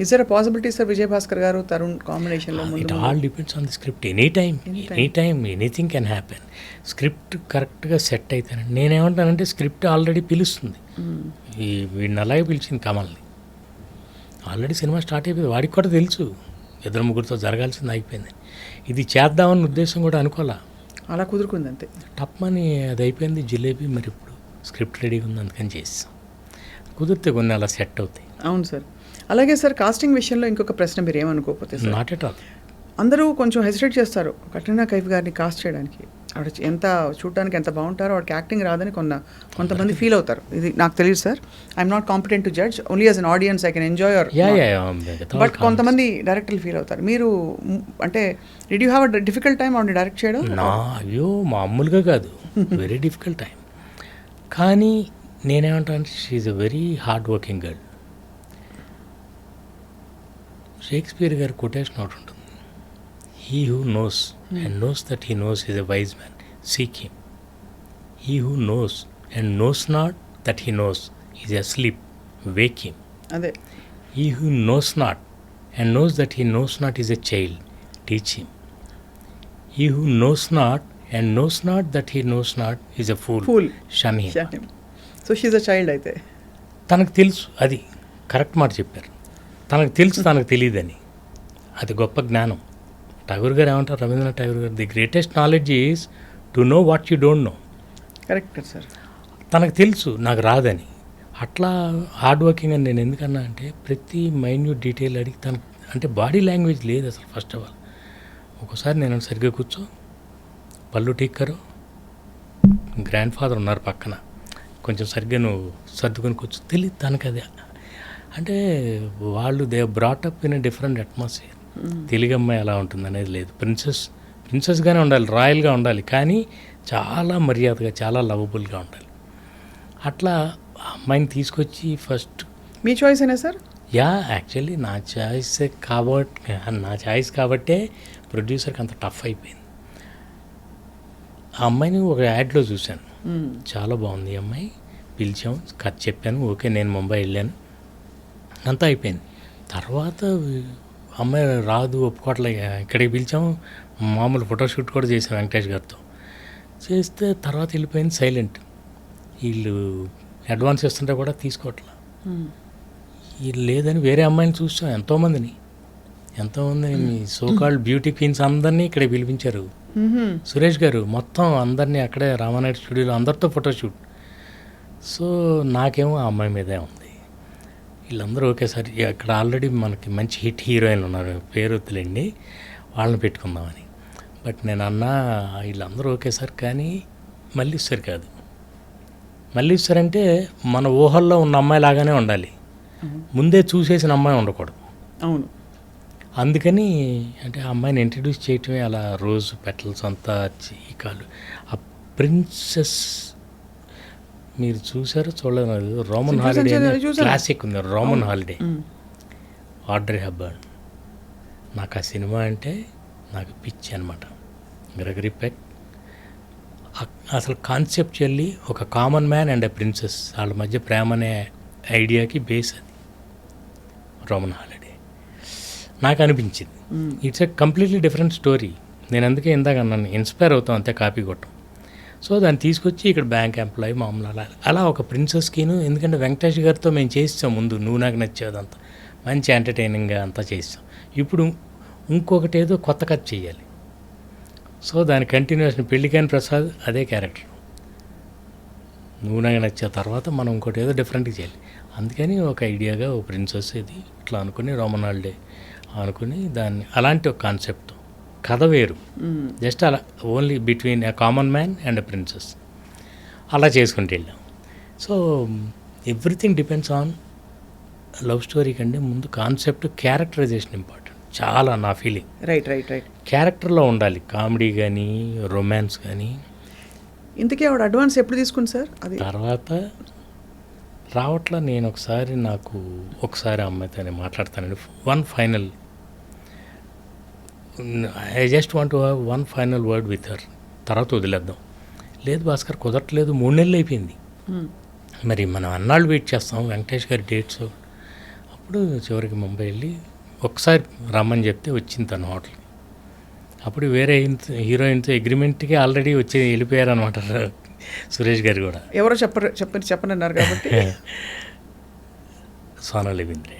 Is there a possibility sir Vijay Bhaskar గారు తరుణ్ కాంబినేషన్లో? It all depends on the script. Any time anything can happen. Script కరెక్ట్గా సెట్ అయితేనండి. నేనేమంటానంటే స్క్రిప్ట్ ఆల్రెడీ పిలుస్తుంది. వీడిని అలాగే పిలిచింది కమల్ని, ఆల్రెడీ సినిమా స్టార్ట్ అయిపోయింది, వాడికి కూడా తెలుసు ఇద్దరు ముగ్గురితో జరగాల్సింది అయిపోయింది. ఇది చేద్దామన్న ఉద్దేశం కూడా అనుకోలే, అలా కుదురుకుంది అంతే. టప్మని అది అయిపోయింది జిలేబీ. మరి ఇప్పుడు స్క్రిప్ట్ రెడీగా ఉంది, అందుకని చేస్తాం. కుదిరితే కొన్ని అలా సెట్ అవుతాయి. అవును సార్. అలాగే సార్, కాస్టింగ్ విషయంలో ఇంకొక ప్రశ్న, మీరు ఏమనుకోకపోతే సార్, నాట్ ఎట్ ఆల్. అందరూ కొంచెం హెసిటేట్ చేస్తారు కట్రీనా కైఫ్ గారిని కాస్ట్ చేయడానికి. ఆవిడ ఎంత చూడడానికి ఎంత బాగుంటారో ఆవిడకి యాక్టింగ్ రాదని కొంతమంది ఫీల్ అవుతారు. ఇది నాకు తెలియదు sir, I'm not competent to judge, only as an audience I can enjoy your. But కొంతమంది డైరెక్టర్లు ఫీల్ అవుతారు. మీరు అంటే did you have a difficult time ఆవిడని డైరెక్ట్ చేయడం? అయ్యో మామూలుగా కాదు, వెరీ డిఫికల్ట్ టైం. కానీ నేనేమంటాను, she's a very hard working girl. Shakespeare గారి కొటేషన్ ఒకటి ఉంటుంది, he who knows and knows that he knows is a wise man, seek him. He who knows and knows not that he knows is asleep, wake him. అదే. He who knows not and knows that he knows not is a child, teach him. He who knows not and knows not that he knows not is a fool, shun him. So she's a child అయితే. తనకు తెలుసు, అది correct మాట చెప్పారు, తనకు తెలుసు తనకు తెలియదని, అది గొప్ప జ్ఞానం. ఠాగూర్ గారు ఏమంటారు, రవీంద్రనాథ్ ఠాగూర్ గారు, the greatest knowledge is to know what you don't no. Correct sir. తనకు తెలుసు నాకు రాదని. అట్లా హార్డ్ వర్కింగ్ అని నేను ఎందుకన్నా అంటే, ప్రతి మైన్యూట్ డీటెయిల్ అడిగి తనకు, అంటే బాడీ లాంగ్వేజ్ లేదు అసలు. ఫస్ట్ ఆఫ్ ఆల్ ఒకసారి నేను సరిగ్గా కూర్చో, పళ్ళు టీక్కరు, గ్రాండ్ ఫాదర్ ఉన్నారు పక్కన, కొంచెం సరిగ్గా నువ్వు సర్దుకొని కూర్చో, తెలియదు తనకు అది. అంటే వాళ్ళు they brought up in a different atmosphere. Telugu అమ్మాయి ఎలా ఉంటుంది అనేది లేదు. ప్రిన్సెస్గానే ఉండాలి, రాయల్గా ఉండాలి, కానీ చాలా మర్యాదగా, చాలా లవబుల్గా ఉండాలి. అట్లా అమ్మాయిని తీసుకొచ్చి ఫస్ట్. మీ చాయిస్ అయినా సార్? యా, యాక్చువల్లీ నా చాయిస్ కాబట్టే ప్రొడ్యూసర్కి అంత టఫ్ అయిపోయింది. ఆ అమ్మాయిని ఒక యాడ్లో చూశాను, చాలా బాగుంది ఈ అమ్మాయి, పిలిచాం, కథ చెప్పాను, ఓకే, నేను ముంబై వెళ్ళాను, అంతా అయిపోయింది. తర్వాత అమ్మాయి రాదు, ఒప్పుకోవట్లే, ఇక్కడికి పిలిచాము, మామూలు ఫోటోషూట్ కూడా చేసాం వెంకటేష్ గారితో. చేస్తే తర్వాత వెళ్ళిపోయింది సైలెంట్. వీళ్ళు అడ్వాన్స్ ఇస్తుంటే కూడా తీసుకోవట్లే. వీళ్ళు లేదని వేరే అమ్మాయిని చూసాం, ఎంతోమందిని మీ సోకాల్డ్ బ్యూటీ క్వీన్స్ అందరినీ ఇక్కడే పిలిపించారు. సురేష్ గారు మొత్తం అందరినీ అక్కడే రామానాయుడు స్టూడియోలో అందరితో ఫోటోషూట్. సో నాకేమో ఆ అమ్మాయి మీదే ఉంది. వీళ్ళందరూ ఒకేసారి, అక్కడ ఆల్రెడీ మనకి మంచి హిట్ హీరోయిన్లు ఉన్నారు, పేరు వద్దులేండి, వాళ్ళని పెట్టుకుందామని. బట్ నేను అన్నా వీళ్ళందరూ ఒకేసారి, కానీ మల్లీశ్వరి కాదు. మల్లీశ్వరి అంటే మన ఊహల్లో ఉన్న అమ్మాయి లాగానే ఉండాలి, ముందే చూసేసిన అమ్మాయి ఉండకూడదు. అవును. అందుకని అంటే ఆ అమ్మాయిని ఇంట్రడ్యూస్ చేయటమే అలా, రోజ్ పెటల్స్ అంతా చీకాలు. ఆ ప్రిన్సెస్ మీరు చూసారో చూడలేదు, రోమన్ హాలిడే క్లాసిక్ ఉంది, రోమన్ హాలిడే, ఆడ్రీ హెప్బర్న్. నాకు ఆ సినిమా అంటే నాకు పిచ్చి అనమాట. గ్రెగరీ పెక్ అసలు కాన్సెప్చువల్లీ ఒక common man and a princess, వాళ్ళ మధ్య ప్రేమ అనే ఐడియాకి బేస్ అది రోమన్ హాలిడే. నాకు అనిపించింది it's a completely different story. నేను అందుకే ఇందాక అన్నాను, ఇన్స్పైర్ అవుతాం అంతే, కాపీ కొట్టం. సో దాన్ని తీసుకొచ్చి ఇక్కడ బ్యాంక్ ఎంప్లాయీ మామూలు అలా ఒక ప్రిన్సెస్కిను, ఎందుకంటే వెంకటేష్ గారితో మేము చేస్తాం ముందు, నువ్వు నాకు నచ్చేదంతా మంచి ఎంటర్టైనింగ్గా అంతా చేస్తాం. ఇప్పుడు ఇంకొకటి ఏదో కొత్త కథ చేయాలి. సో దాని కంటిన్యూషన్, పెళ్ళికాని ప్రసాద్ అదే క్యారెక్టర్, నువ్వు నాకు నచ్చే తర్వాత మనం ఇంకోటి ఏదో డిఫరెంట్గా చేయాలి. అందుకని ఒక ఐడియాగా ఓ ప్రిన్సెస్ ఇది ఇట్లా అనుకుని రోమన్ హాలిడే అనుకుని దాన్ని అలాంటి ఒక కాన్సెప్ట్, కథ వేరు, జస్ట్ అలా only between a common man and a princess అలా చేసుకుంటూ వెళ్ళాం. So everything depends on love story కంటే ముందు కాన్సెప్ట్, క్యారెక్టరైజేషన్ ఇంపార్టెంట్ చాలా, నా ఫీలింగ్. రైట్. క్యారెక్టర్లో ఉండాలి, కామెడీ కానీ రొమాన్స్ కానీ. ఇంతకీ ఆవిడ అడ్వాన్స్ ఎప్పుడు తీసుకుంది సార్? అది తర్వాత రావట్లా. నేను ఒకసారి అమ్మాయితో మాట్లాడతానండి, one final, I just want to have one final word with her, తర్వాత వదిలేద్దాం. లేదు భాస్కర్ కుదరట్లేదు, 3 నెలలు అయిపోయింది, మరి మనం అన్నాళ్ళు వెయిట్ చేస్తాం వెంకటేష్ గారి డేట్స్. అప్పుడు చివరికి ముంబై వెళ్ళి ఒకసారి రమ్మని చెప్తే వచ్చింది తన హోటల్కి. అప్పుడు వేరే హీరోయిన్తో అగ్రిమెంట్కి ఆల్రెడీ వచ్చి వెళ్ళిపోయారు అనమాట సురేష్ గారు కూడా. ఎవరో చెప్పనన్నారు కాబట్టి సోనాలి బింద్రే.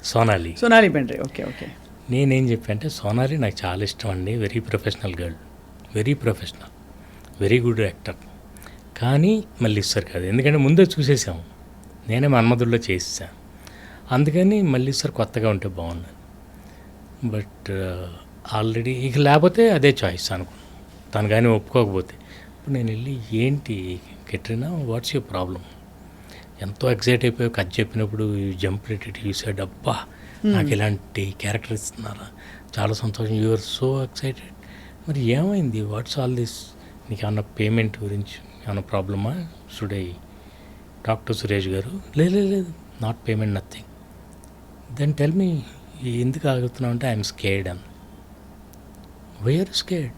సోనాలి సోనాలి బెండ్రే. Okay okay. నేనేం చెప్పానంటే సోనాలి నాకు చాలా ఇష్టం అండి. Very professional girl, very professional, very good actor. కానీ మల్లీశ్వర్ కాదు, ఎందుకంటే ముందే చూసేసాము. నేనే మన్మధుల్లో చేసేసాను. అందుకని మల్లీశ్వర్ కొత్తగా ఉంటే బాగున్నాను. బట్ ఆల్రెడీ ఇక లేకపోతే అదే చాయిస్ అనుకున్నాను. తను కానీ ఒప్పుకోకపోతే ఇప్పుడు నేను వెళ్ళి ఏంటి కెట్రినా వాట్స్ యువర్ ప్రాబ్లం, ఎంతో ఎక్సైట్ అయిపోయి కథ చెప్పినప్పుడు జంప్ రేటెడ్ యూ సెడ్ అబ్బా నాకు ఇలాంటి క్యారెక్టర్ ఇస్తున్నారా, చాలా సంతోషం, యు ఆర్ సో ఎక్సైటెడ్. మరి ఏమైంది, వాట్స్ ఆల్ దిస్, నీకు ఏమన్నా పేమెంట్ గురించి ఏమన్నా ప్రాబ్లమా, should I talk to Suresh garu? లేదు not payment, nothing. Then tell me ఎందుకు ఆగుతున్నావు అంటే ఐఎమ్ స్కేర్డ్ అని. వై ఆర్ స్కేర్డ్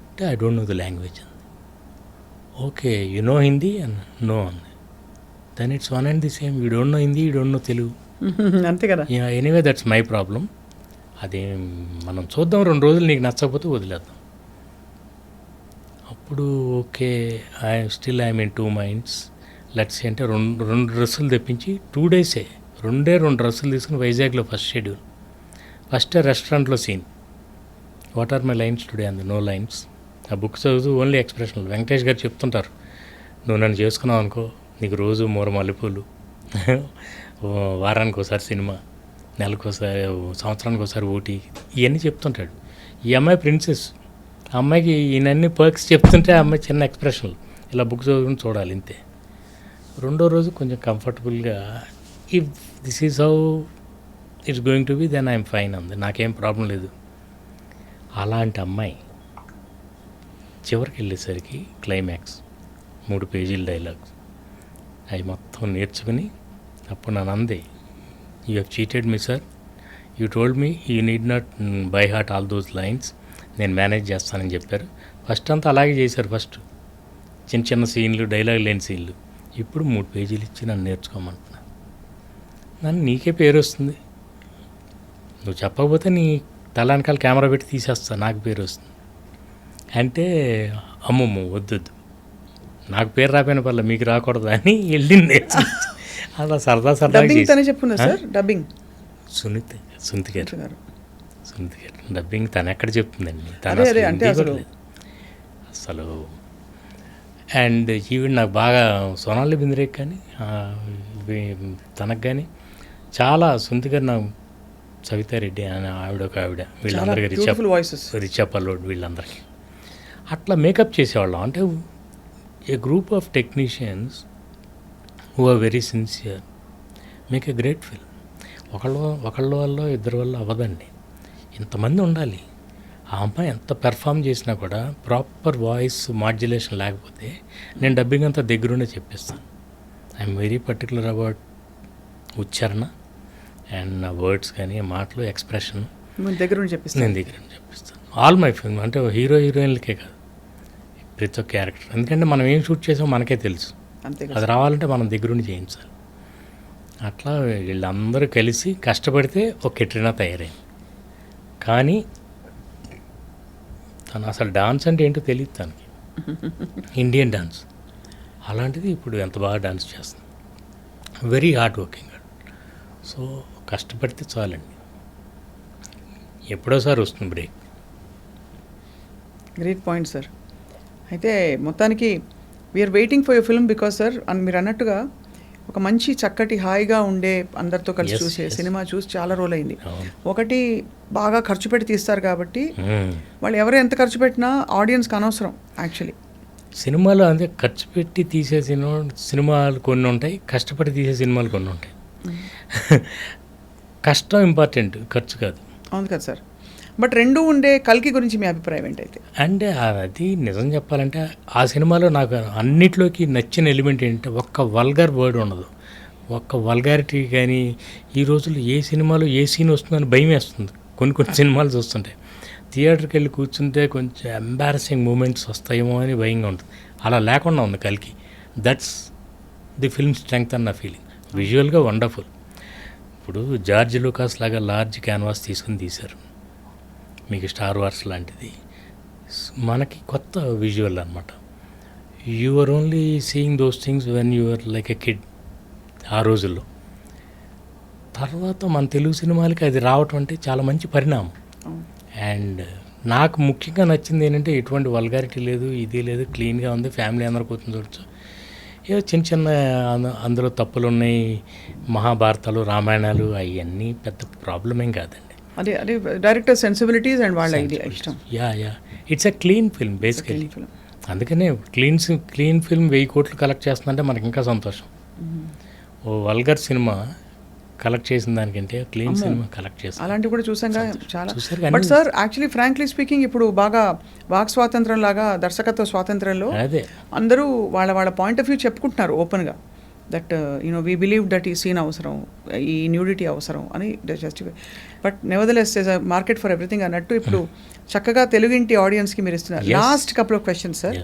అంటే I don't know the language అంది. Okay you know Hindi and no అంది. Then it's one and the same, you don't know Hindi, you don't know Telugu. అంతే కదా. Anyway that's my problem. అదే మనం చూద్దాం, 2 రోజులు నీకు నచ్చకపోతే వదిలేద్దాం. అప్పుడు okay I'm in 2 minds. Let's అంటే రెండు డ్రెస్సులు తెప్పించి 2 days 2 డ్రెస్సులు తీసుకుని వైజాగ్లో ఫస్ట్ షెడ్యూల్. ఫస్ట్ రెస్టారెంట్లో scene, what are my lines today అంది. No lines. ఆ బుక్ చదువుతూ ఓన్లీ ఎక్స్ప్రెషన్లు. వెంకటేష్ గారు చెప్తుంటారు, నువ్వు నన్ను చేసుకున్నావు అనుకో నీకు రోజు 3 మల్లెపూలు, వారానికి ఒకసారి సినిమా, నెలకోసారి, సంవత్సరానికి ఒకసారి ఊటీ, ఇవన్నీ చెప్తుంటాడు. ఈ అమ్మాయి ప్రిన్సెస్, ఆ అమ్మాయికి ఈయనన్ని పర్క్స్ చెప్తుంటే ఆ అమ్మాయి చిన్న ఎక్స్ప్రెషన్లు ఇలా బుక్ చదువుకుని చూడాలి ఇంతే. 2వ రోజు కొంచెం కంఫర్టబుల్గా if this is how it's going to be then I'm fine అంది. నాకేం ప్రాబ్లం లేదు. అలాంటి అమ్మాయి చివరికి వెళ్ళేసరికి క్లైమాక్స్ 3 పేజీల డైలాగ్స్ అవి మొత్తం నేర్చుకుని అప్పుడు నన్ను అంది, you have cheated me sir, you told me you need not by heart all those lines, నేను మేనేజ్ చేస్తానని చెప్పారు. ఫస్ట్ అంతా అలాగే చేశారు. ఫస్ట్ చిన్న సీన్లు, డైలాగ్ లేని సీన్లు. ఇప్పుడు 3 పేజీలు ఇచ్చి నన్ను నేర్చుకోమంటున్నా. నన్ను నీకే పేరు వస్తుంది, నువ్వు చెప్పకపోతే నీ తల వెనకాల కెమెరా పెట్టి తీసేస్తా, నాకు పేరు వస్తుంది అంటే అమ్మమ్మ వద్దొద్దు, నాకు పేరు రాపోయిన పర్లేదు మీకు రాకూడదు అని వెళ్ళింది. అలా సరదా చెప్పున్నా సార్. డబ్బింగ్ సునీత గారు డబ్బింగ్ తను ఎక్కడ చెప్తుందండి, అసలు. అండ్ ఈవెన్ నాకు బాగా సోనాలి బింద్రేకి కానీ తనకు కానీ చాలా, సునీత గారు నాకు, సవితారెడ్డి అని ఆవిడ వీళ్ళందరికీ రిచా పల్లోడ్ వీళ్ళందరికీ అట్లా మేకప్ చేసేవాళ్ళం. అంటే a group of technicians who are very sincere make a great film. ఒకళ్ళ వల్ల ఇద్దరి వల్ల అవ్వదండి, ఇంతమంది ఉండాలి. ఆ అమ్మాయి ఎంత పెర్ఫామ్ చేసినా కూడా ప్రాపర్ వాయిస్ మాడ్యులేషన్ లేకపోతే నేను డబ్బింగ్ అంతా దగ్గరుండే చెప్పిస్తాను. ఐఎమ్ వెరీ పర్టికులర్ అబౌట్ ఉచ్చారణ అండ్ నా వర్డ్స్ కానీ మాటలు, ఎక్స్ప్రెషన్ నేను దగ్గర చెప్పిస్తాను. ఆల్ మై ఫిల్మ్ అంటే హీరో హీరోయిన్లకే కాదు, ప్రతి ఒక్క క్యారెక్టర్. ఎందుకంటే మనం ఏం షూట్ చేసామో మనకే తెలుసు, అది రావాలంటే మనం దగ్గరుండి చేయించాలి. అట్లా వీళ్ళందరూ కలిసి కష్టపడితే ఒక కెట్రినా తయారైంది. కానీ తను అసలు డాన్స్ అంటే ఏంటో తెలియదు తనకి, ఇండియన్ డాన్స్. అలాంటిది ఇప్పుడు ఎంత బాగా డాన్స్ చేస్తుంది, వెరీ హార్డ్ వర్కింగ్. సో కష్టపడితే చాలండి, ఎప్పుడోసారి వస్తుంది బ్రేక్. Great point sir. అయితే మొత్తానికి we are waiting for your film because sir మీరు అన్నట్టుగా ఒక మంచి చక్కటి హాయిగా ఉండే అందరితో కలిసి చూసే సినిమా చూసి చాలా రోజులైంది. ఒకటి బాగా ఖర్చు పెట్టి తీస్తారు కాబట్టి వాళ్ళు ఎవరు ఎంత ఖర్చు పెట్టినా ఆడియన్స్కి అనవసరం. యాక్చువల్లీ సినిమాలో అంతే ఖర్చు పెట్టి తీసే సినిమాలు కొన్ని ఉంటాయి, కష్టపడి తీసే సినిమాలు కొన్ని ఉంటాయి. కష్టం ఇంపార్టెంట్, ఖర్చు కాదు. అవును కదా సార్. బట్ రెండు ఉండే కల్కి గురించి మీ అభిప్రాయం ఏంటైతే? అంటే అది నిజం చెప్పాలంటే ఆ సినిమాలో నాకు అన్నిట్లోకి నచ్చిన ఎలిమెంట్ ఏంటంటే ఒక్క వల్గర్ వర్డ్ ఉండదు, ఒక్క వల్గారిటీ. కానీ ఈ రోజుల్లో ఏ సినిమాలో ఏ సీన్ వస్తుందని భయం వేస్తుంది. కొన్ని సినిమాలు చూస్తుంటే థియేటర్కి వెళ్ళి కూర్చుంటే కొంచెం ఎంబారసింగ్ మూమెంట్స్ వస్తాయేమో అని భయంగా ఉంటుంది. అలా లేకుండా ఉంది కల్కి. దట్స్ ది ఫిల్మ్ స్ట్రెంగ్త్ అన్న ఫీలింగ్. విజువల్గా వండర్ఫుల్. ఇప్పుడు జార్జ్ లూకాస్ లాగా లార్జ్ క్యాన్వాస్ తీసుకుని తీశారు, మీకు స్టార్ వార్స్ లాంటిది. మనకి కొత్త విజువల్ అనమాట. You are only seeing those things when you are like a kid. ఆ రోజుల్లో తర్వాత మన తెలుగు సినిమాలకి అది రావటం అంటే చాలా మంచి పరిణామం. అండ్ నాకు ముఖ్యంగా నచ్చింది ఏంటంటే ఎటువంటి వల్గారిటీ లేదు, ఇది లేదు, క్లీన్గా ఉంది, ఫ్యామిలీ అందరూ కూర్చొని చూడొచ్చు. ఏదో చిన్న చిన్న అందులో తప్పులు ఉన్నాయి, మహాభారతాలు, రామాయణాలు అవన్నీ పెద్ద ప్రాబ్లం ఏం కాదండి. అదే అదే డైరెక్టర్ సెన్సిబిలిటీస్ అండ్ వాళ్ళ ఐడియా ఇష్టం. Yeah it's a clean film basically. అందుకనే క్లీన్ ఫిల్మ్ 1000 కోట్లు కలెక్ట్ చేస్తుందంటే మనకి ఇంకా సంతోషం. ఓ వల్గర్ సినిమా కలెక్ట్ చేసిన దానికంటే క్లీన్ సినిమా కలెక్ట్ చేస్తాం. అలాంటివి కూడా చూసాంగా చాలా. చూసారు. But sir actually frankly speaking ఇప్పుడు బాగా వాక్ స్వాతంత్రం లాగా దర్శకత్వ స్వాతంత్రంలో అదే అందరూ వాళ్ళ పాయింట్ ఆఫ్ వ్యూ చెప్పుకుంటున్నారు ఓపెన్గా. దట్ వీ బిలీవ్ దట్ ఈ సీన్ అవసరం, ఈ న్యూడిటీ అవసరం అని justify. But nevertheless is a market for everything అన్నట్టు ఇప్పుడు చక్కగా తెలుగింటి ఆడియన్స్కి మీరు ఇస్తున్నారు. Last couple of questions sir.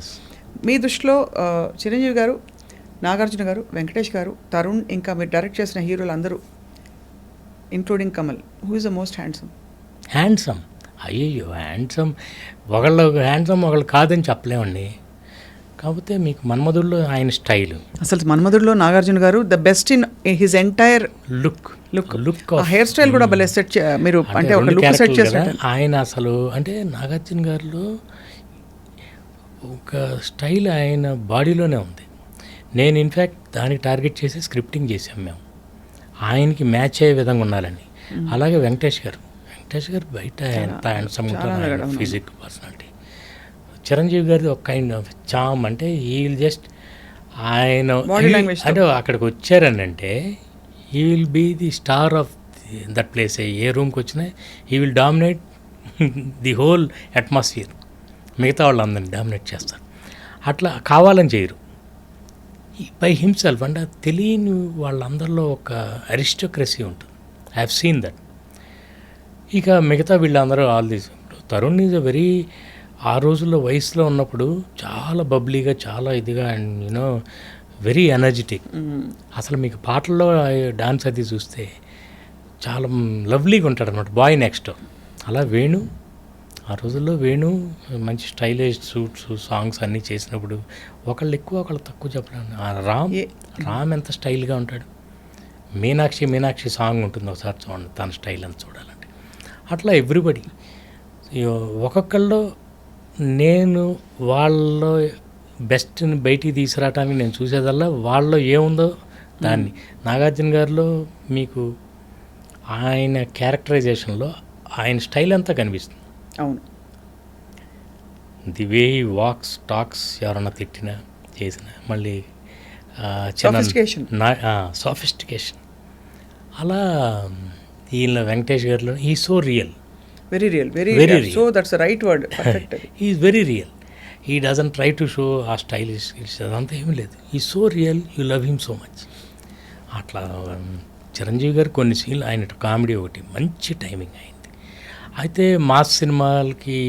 మీ దృష్టిలో చిరంజీవి గారు, నాగార్జున గారు, వెంకటేష్ గారు, తరుణ్, ఇంకా మీరు డైరెక్ట్ చేసిన హీరోలు అందరూ including Kamal, who is the most handsome? అయ్యో హ్యాండ్సమ్ ఒకళ్ళు హ్యాండ్సమ్ ఒకళ్ళు కాదని చెప్పలేమండి. కాకపోతే మీకు మన్మధుడిలో ఆయన స్టైల్, అసలు మన్మధుడిలో నాగార్జున గారు the best in his entire look hair style కూడా భలే సెట్ మీరు అంటే ఒక లుక్ సెట్ చేశారు ఆయన. అసలు అంటే నాగార్జున గారిలో ఒక స్టైల్ ఆయన బాడీలోనే ఉంది. నేను ఇన్ఫ్యాక్ట్ దానికి టార్గెట్ చేసి స్క్రిప్టింగ్ చేసాం మేము, ఆయనకి మ్యాచ్ అయ్యే విధంగా ఉండాలని. అలాగే వెంకటేష్ గారు బయట ఎంత హ్యాండ్సమ్ ఉంటారు, ఫిజిక్, పర్సనాలిటీ. చిరంజీవి గారిది ఒక కైండ్ ఆఫ్ చామ్, అంటే ఈ జస్ట్ ఆయన అంటే అక్కడికి వచ్చారని అంటే he will be the star of that place. ఏ రూమ్కి వచ్చినా he will dominate the whole atmosphere. మిగతా వాళ్ళందరినీ డామినేట్ చేస్తారు. అట్లా కావాలని చేయరు, బై హిమ్సెల్ఫ్. అంటే తెలియని వాళ్ళందరిలో ఒక అరిస్టోక్రసీ ఉంటుంది. I have seen that. ఇక మిగతా వీళ్ళందరూ all these. Tarun is a very, ఆ రోజుల్లో వయసులో ఉన్నప్పుడు చాలా బబ్లీగా, చాలా ఇదిగా, అండ్ వెరీ ఎనర్జెటిక్. అసలు మీకు పాటల్లో డాన్స్ అది చూస్తే చాలా లవ్లీగా ఉంటాడు అనమాట, బాయ్ నెక్స్ట్. అలా వేణు, ఆ రోజుల్లో వేణు మంచి స్టైలిష్ సూట్స్, సాంగ్స్ అన్నీ చేసినప్పుడు ఒకళ్ళు ఎక్కువ ఒకళ్ళు తక్కువ చెప్పలేము. రామ్ ఎంత స్టైల్గా ఉంటాడు. మీనాక్షి సాంగ్ ఉంటుంది, ఒకసారి చూడండి తన స్టైల్ అంత చూడాలంటే. అట్లా ఎవ్రీబడి ఒక్కొక్కళ్ళు నేను వాళ్ళలో బెస్ట్ని బయటికి తీసుకురావటానికి నేను చూసేదల్లా వాళ్ళలో ఏముందో దాన్ని. నాగార్జున గారిలో మీకు ఆయన క్యారెక్టరైజేషన్లో ఆయన స్టైల్ అంతా కనిపిస్తుంది. అవును, ది వే వాక్స్, టాక్స్, ఎవరన్నా తిట్టినా చేసిన, మళ్ళీ చిన్న సోఫిస్టికేషన్. అలా ఈయన వెంకటేష్ గారిలో ఈ so real, very real. So that's the right word, perfect. He is very real. He doesn't try to show ఆ స్టైలిష్ అదంతా ఏమీ లేదు. ఈ so real, you love him so much. అట్లా చిరంజీవి గారు కొన్ని సీన్లు, ఆయన కామెడీ ఒకటి మంచి టైమింగ్ అయింది. అయితే మాస్ సినిమాలకి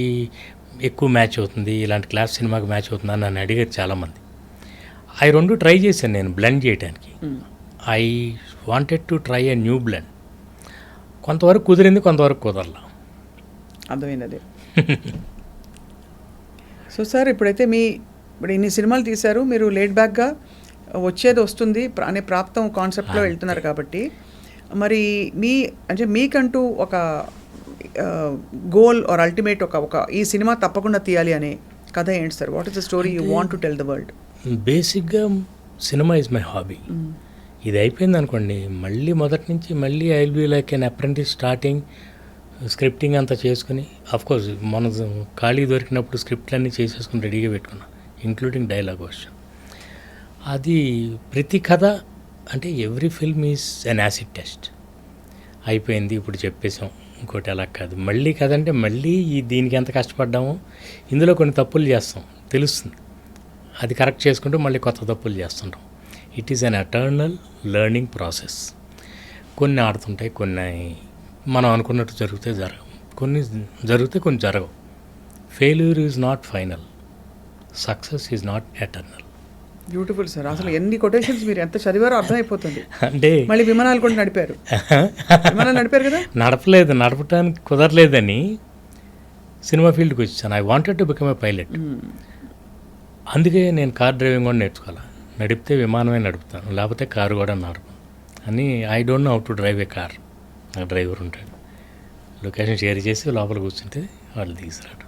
ఎక్కువ మ్యాచ్ అవుతుంది, ఇలాంటి క్లాస్ సినిమాకి మ్యాచ్ అవుతుంది అని నన్ను అడిగారు చాలామంది. అవి రెండు ట్రై చేశాను నేను బ్లెండ్ చేయడానికి. I wanted to try a new blend. కొంతవరకు కుదిరింది, కొంతవరకు కుదరలా. అర్థమైంది అదే. సో సార్, ఇప్పుడైతే ఇప్పుడు ఇన్ని సినిమాలు తీశారు, మీరు లేట్ బ్యాక్గా వచ్చేది వస్తుంది అనే ప్రాప్తం కాన్సెప్ట్లో వెళ్తున్నారు కాబట్టి, మరి మీకంటూ ఒక గోల్ ఆర్ అల్టిమేట్ ఒక ఈ సినిమా తప్పకుండా తీయాలి అనే కథ ఏంటి sir? What is the story you want to tell the world? బేసిక్గా సినిమా ఈజ్ మై హాబీ. ఇది అయిపోయింది అనుకోండి, మళ్ళీ మొదటి నుంచి మళ్ళీ I will be like an apprentice starting. Scripting అంతా చేసుకుని, అఫ్కోర్స్ మన ఖాళీ దొరికినప్పుడు స్క్రిప్ట్లన్నీ చేసేసుకుని రెడీగా పెట్టుకున్నా, ఇంక్లూడింగ్ డైలాగ్ వర్షన్. అది ప్రతి కథ అంటే every film is an acid test. అయిపోయింది, ఇప్పుడు చెప్పేసాం, ఇంకోటి అలా కాదు. మళ్ళీ కథ అంటే మళ్ళీ దీనికి ఎంత కష్టపడ్డామో, ఇందులో కొన్ని తప్పులు చేస్తాం తెలుస్తుంది, అది కరెక్ట్ చేసుకుంటూ మళ్ళీ కొత్త తప్పులు చేస్తుంటాం. It is an eternal learning process. కొన్ని ఆడుతుంటాయి, కొన్ని మనం అనుకున్నట్టు జరిగితే జరగవు, కొన్ని జరిగితే కొన్ని జరగవు. Failure is not final, success is not eternal. Beautiful sir. అసలు ఎన్ని కొటేషన్స్ మీరు ఎంత చదివారో అర్థమైపోతుంది. అంటే మళ్ళీ విమానాలు కూడా నడిపారు కదా? నడపటానికి కుదరలేదని సినిమా ఫీల్డ్కి వచ్చాను. I wanted to become a pilot. అందుకే నేను కార్ డ్రైవింగ్ కూడా నేర్చుకోవాలి. నడిపితే విమానమే నడుపుతాను, లేకపోతే కారు కూడా నడపను. అని I don't know how to drive a car. నాకు డ్రైవర్ ఉంటాడు, లొకేషన్ షేర్ చేసి లోపల కూర్చుంటే వాళ్ళు తీసుకురావడం.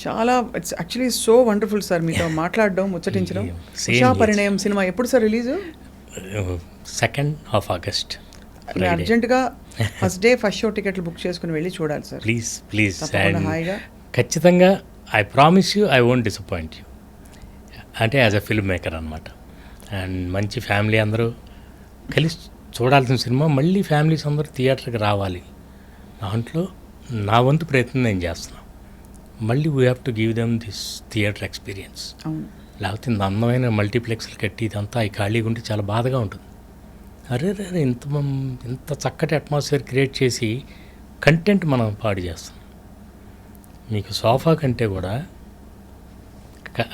చాలా it's actually so wonderful sir మీతో మాట్లాడడం, ముచ్చటించడం. Same Usha here. Parinayam cinema ఎప్పుడు sir release? 2nd of August. Friday. అర్జెంటుగా ఫస్ట్ డే ఫస్ట్ షో టికెట్లు బుక్ చేసుకుని వెళ్ళి చూడాలి సార్. ప్లీజ్ తప్పకుండా హాయిగా. ఖచ్చితంగా I promise you I won't disappoint you. అంటే యాజ్ అ ఫిల్మ్ మేకర్ అనమాట. అండ్ మంచి ఫ్యామిలీ అందరూ కలిసి చూడాల్సిన సినిమా. మళ్ళీ ఫ్యామిలీస్ అందరూ థియేటర్కి రావాలి. దాంట్లో నా వంతు ప్రయత్నం నేను చేస్తున్నాను. మళ్ళీ we have to give them this theatre experience. అవును. లేకపోతే ఇంత అందమైన మల్టీప్లెక్స్లు కట్టి ఇదంతా ఈ ఖాళీగా ఉంటే చాలా బాధగా ఉంటుంది. అరే ఇంత చక్కటి అట్మాస్ఫియర్ క్రియేట్ చేసి కంటెంట్ మనం పాడు చేస్తాం. మీకు సోఫా కంటే కూడా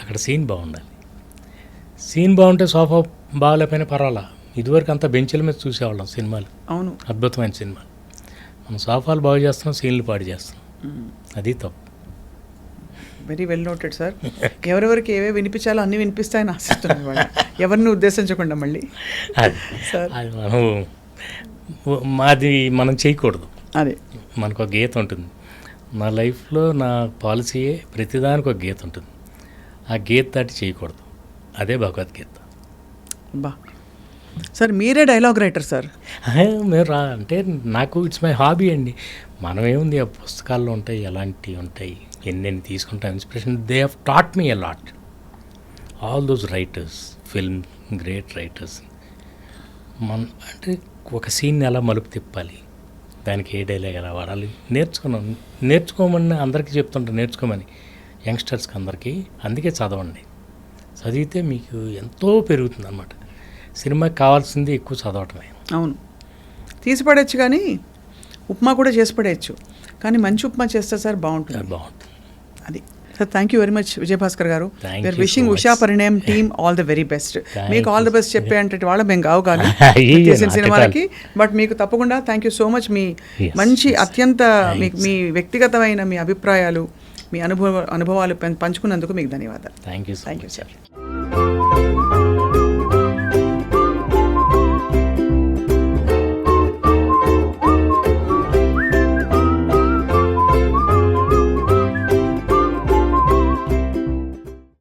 అక్కడ సీన్ బాగుండాలి. సీన్ బాగుంటే సోఫా బాగాలేకపోయినా పర్వాలా. ఇదివరకు అంతా బెంచ్ల మీద చూసేవాళ్ళం సినిమాలు. అవును. అద్భుతమైన సినిమాలు. మనం సోఫాలు బాగు చేస్తున్నాం, సీన్లు పాడు చేస్తున్నాం. అది తప్పు. Very well noted sir. ఎవరెవరికి ఏవే వినిపించాలో అన్నీ వినిపిస్తాయని ఆశిస్తున్నాను వాళ్ళు, ఎవరిని ఉద్దేశించకుండా. మళ్ళీ సార్ అది మాది మనం చేయకూడదు. అదే మనకు ఒక గీత ఉంటుంది. నా లైఫ్లో నా పాలసీయే ప్రతిదానికి ఒక గీత ఉంటుంది. ఆ గీత దాటి చేయకూడదు. అదే భగవద్గీత. బా సార్ మీరే డైలాగ్ రైటర్ సార్. మీరు అంటే నాకు ఇట్స్ మై హాబీ అండి. మనం ఏముంది, ఆ పుస్తకాల్లో ఉంటాయి, ఎలాంటివి ఉంటాయి, ఎన్నెన్ని తీసుకుంటాం inspiration. They have taught me a lot. All those writers, film great writers. అంటే ఒక సీన్ని ఎలా మలుపు తిప్పాలి, దానికి ఏ డైలాగ్ ఎలా వాడాలి నేర్చుకోమని అందరికీ చెప్తుంటారు. నేర్చుకోమని యంగ్స్టర్స్కి అందరికీ. అందుకే చదవండి. చదివితే మీకు ఎంతో పెరుగుతుంది అన్నమాట. సినిమాకి కావాల్సింది ఎక్కువ చదవటమే. అవును. తీసి పడేయచ్చు, కానీ ఉప్మా కూడా చేసి పడేయచ్చు. కానీ మంచి ఉప్మా చేస్తే సార్ బాగుంటుంది. అది sir. Thank you very much Vijayabhaskar garu. We are wishing Usha Parinayam team all the very best. మీకు ఆల్ ది బెస్ట్ చెప్పే అంటే వాళ్ళ మేము కావు కానీ చేసిన సినిమాలకి. బట్ మీకు తప్పకుండా థ్యాంక్ యూ సో మచ్. మీ మంచి అత్యంత మీ వ్యక్తిగతమైన మీ అభిప్రాయాలు, మీ అనుభవాలు పంచుకున్నందుకు మీకు ధన్యవాదాలు. Thank you sir.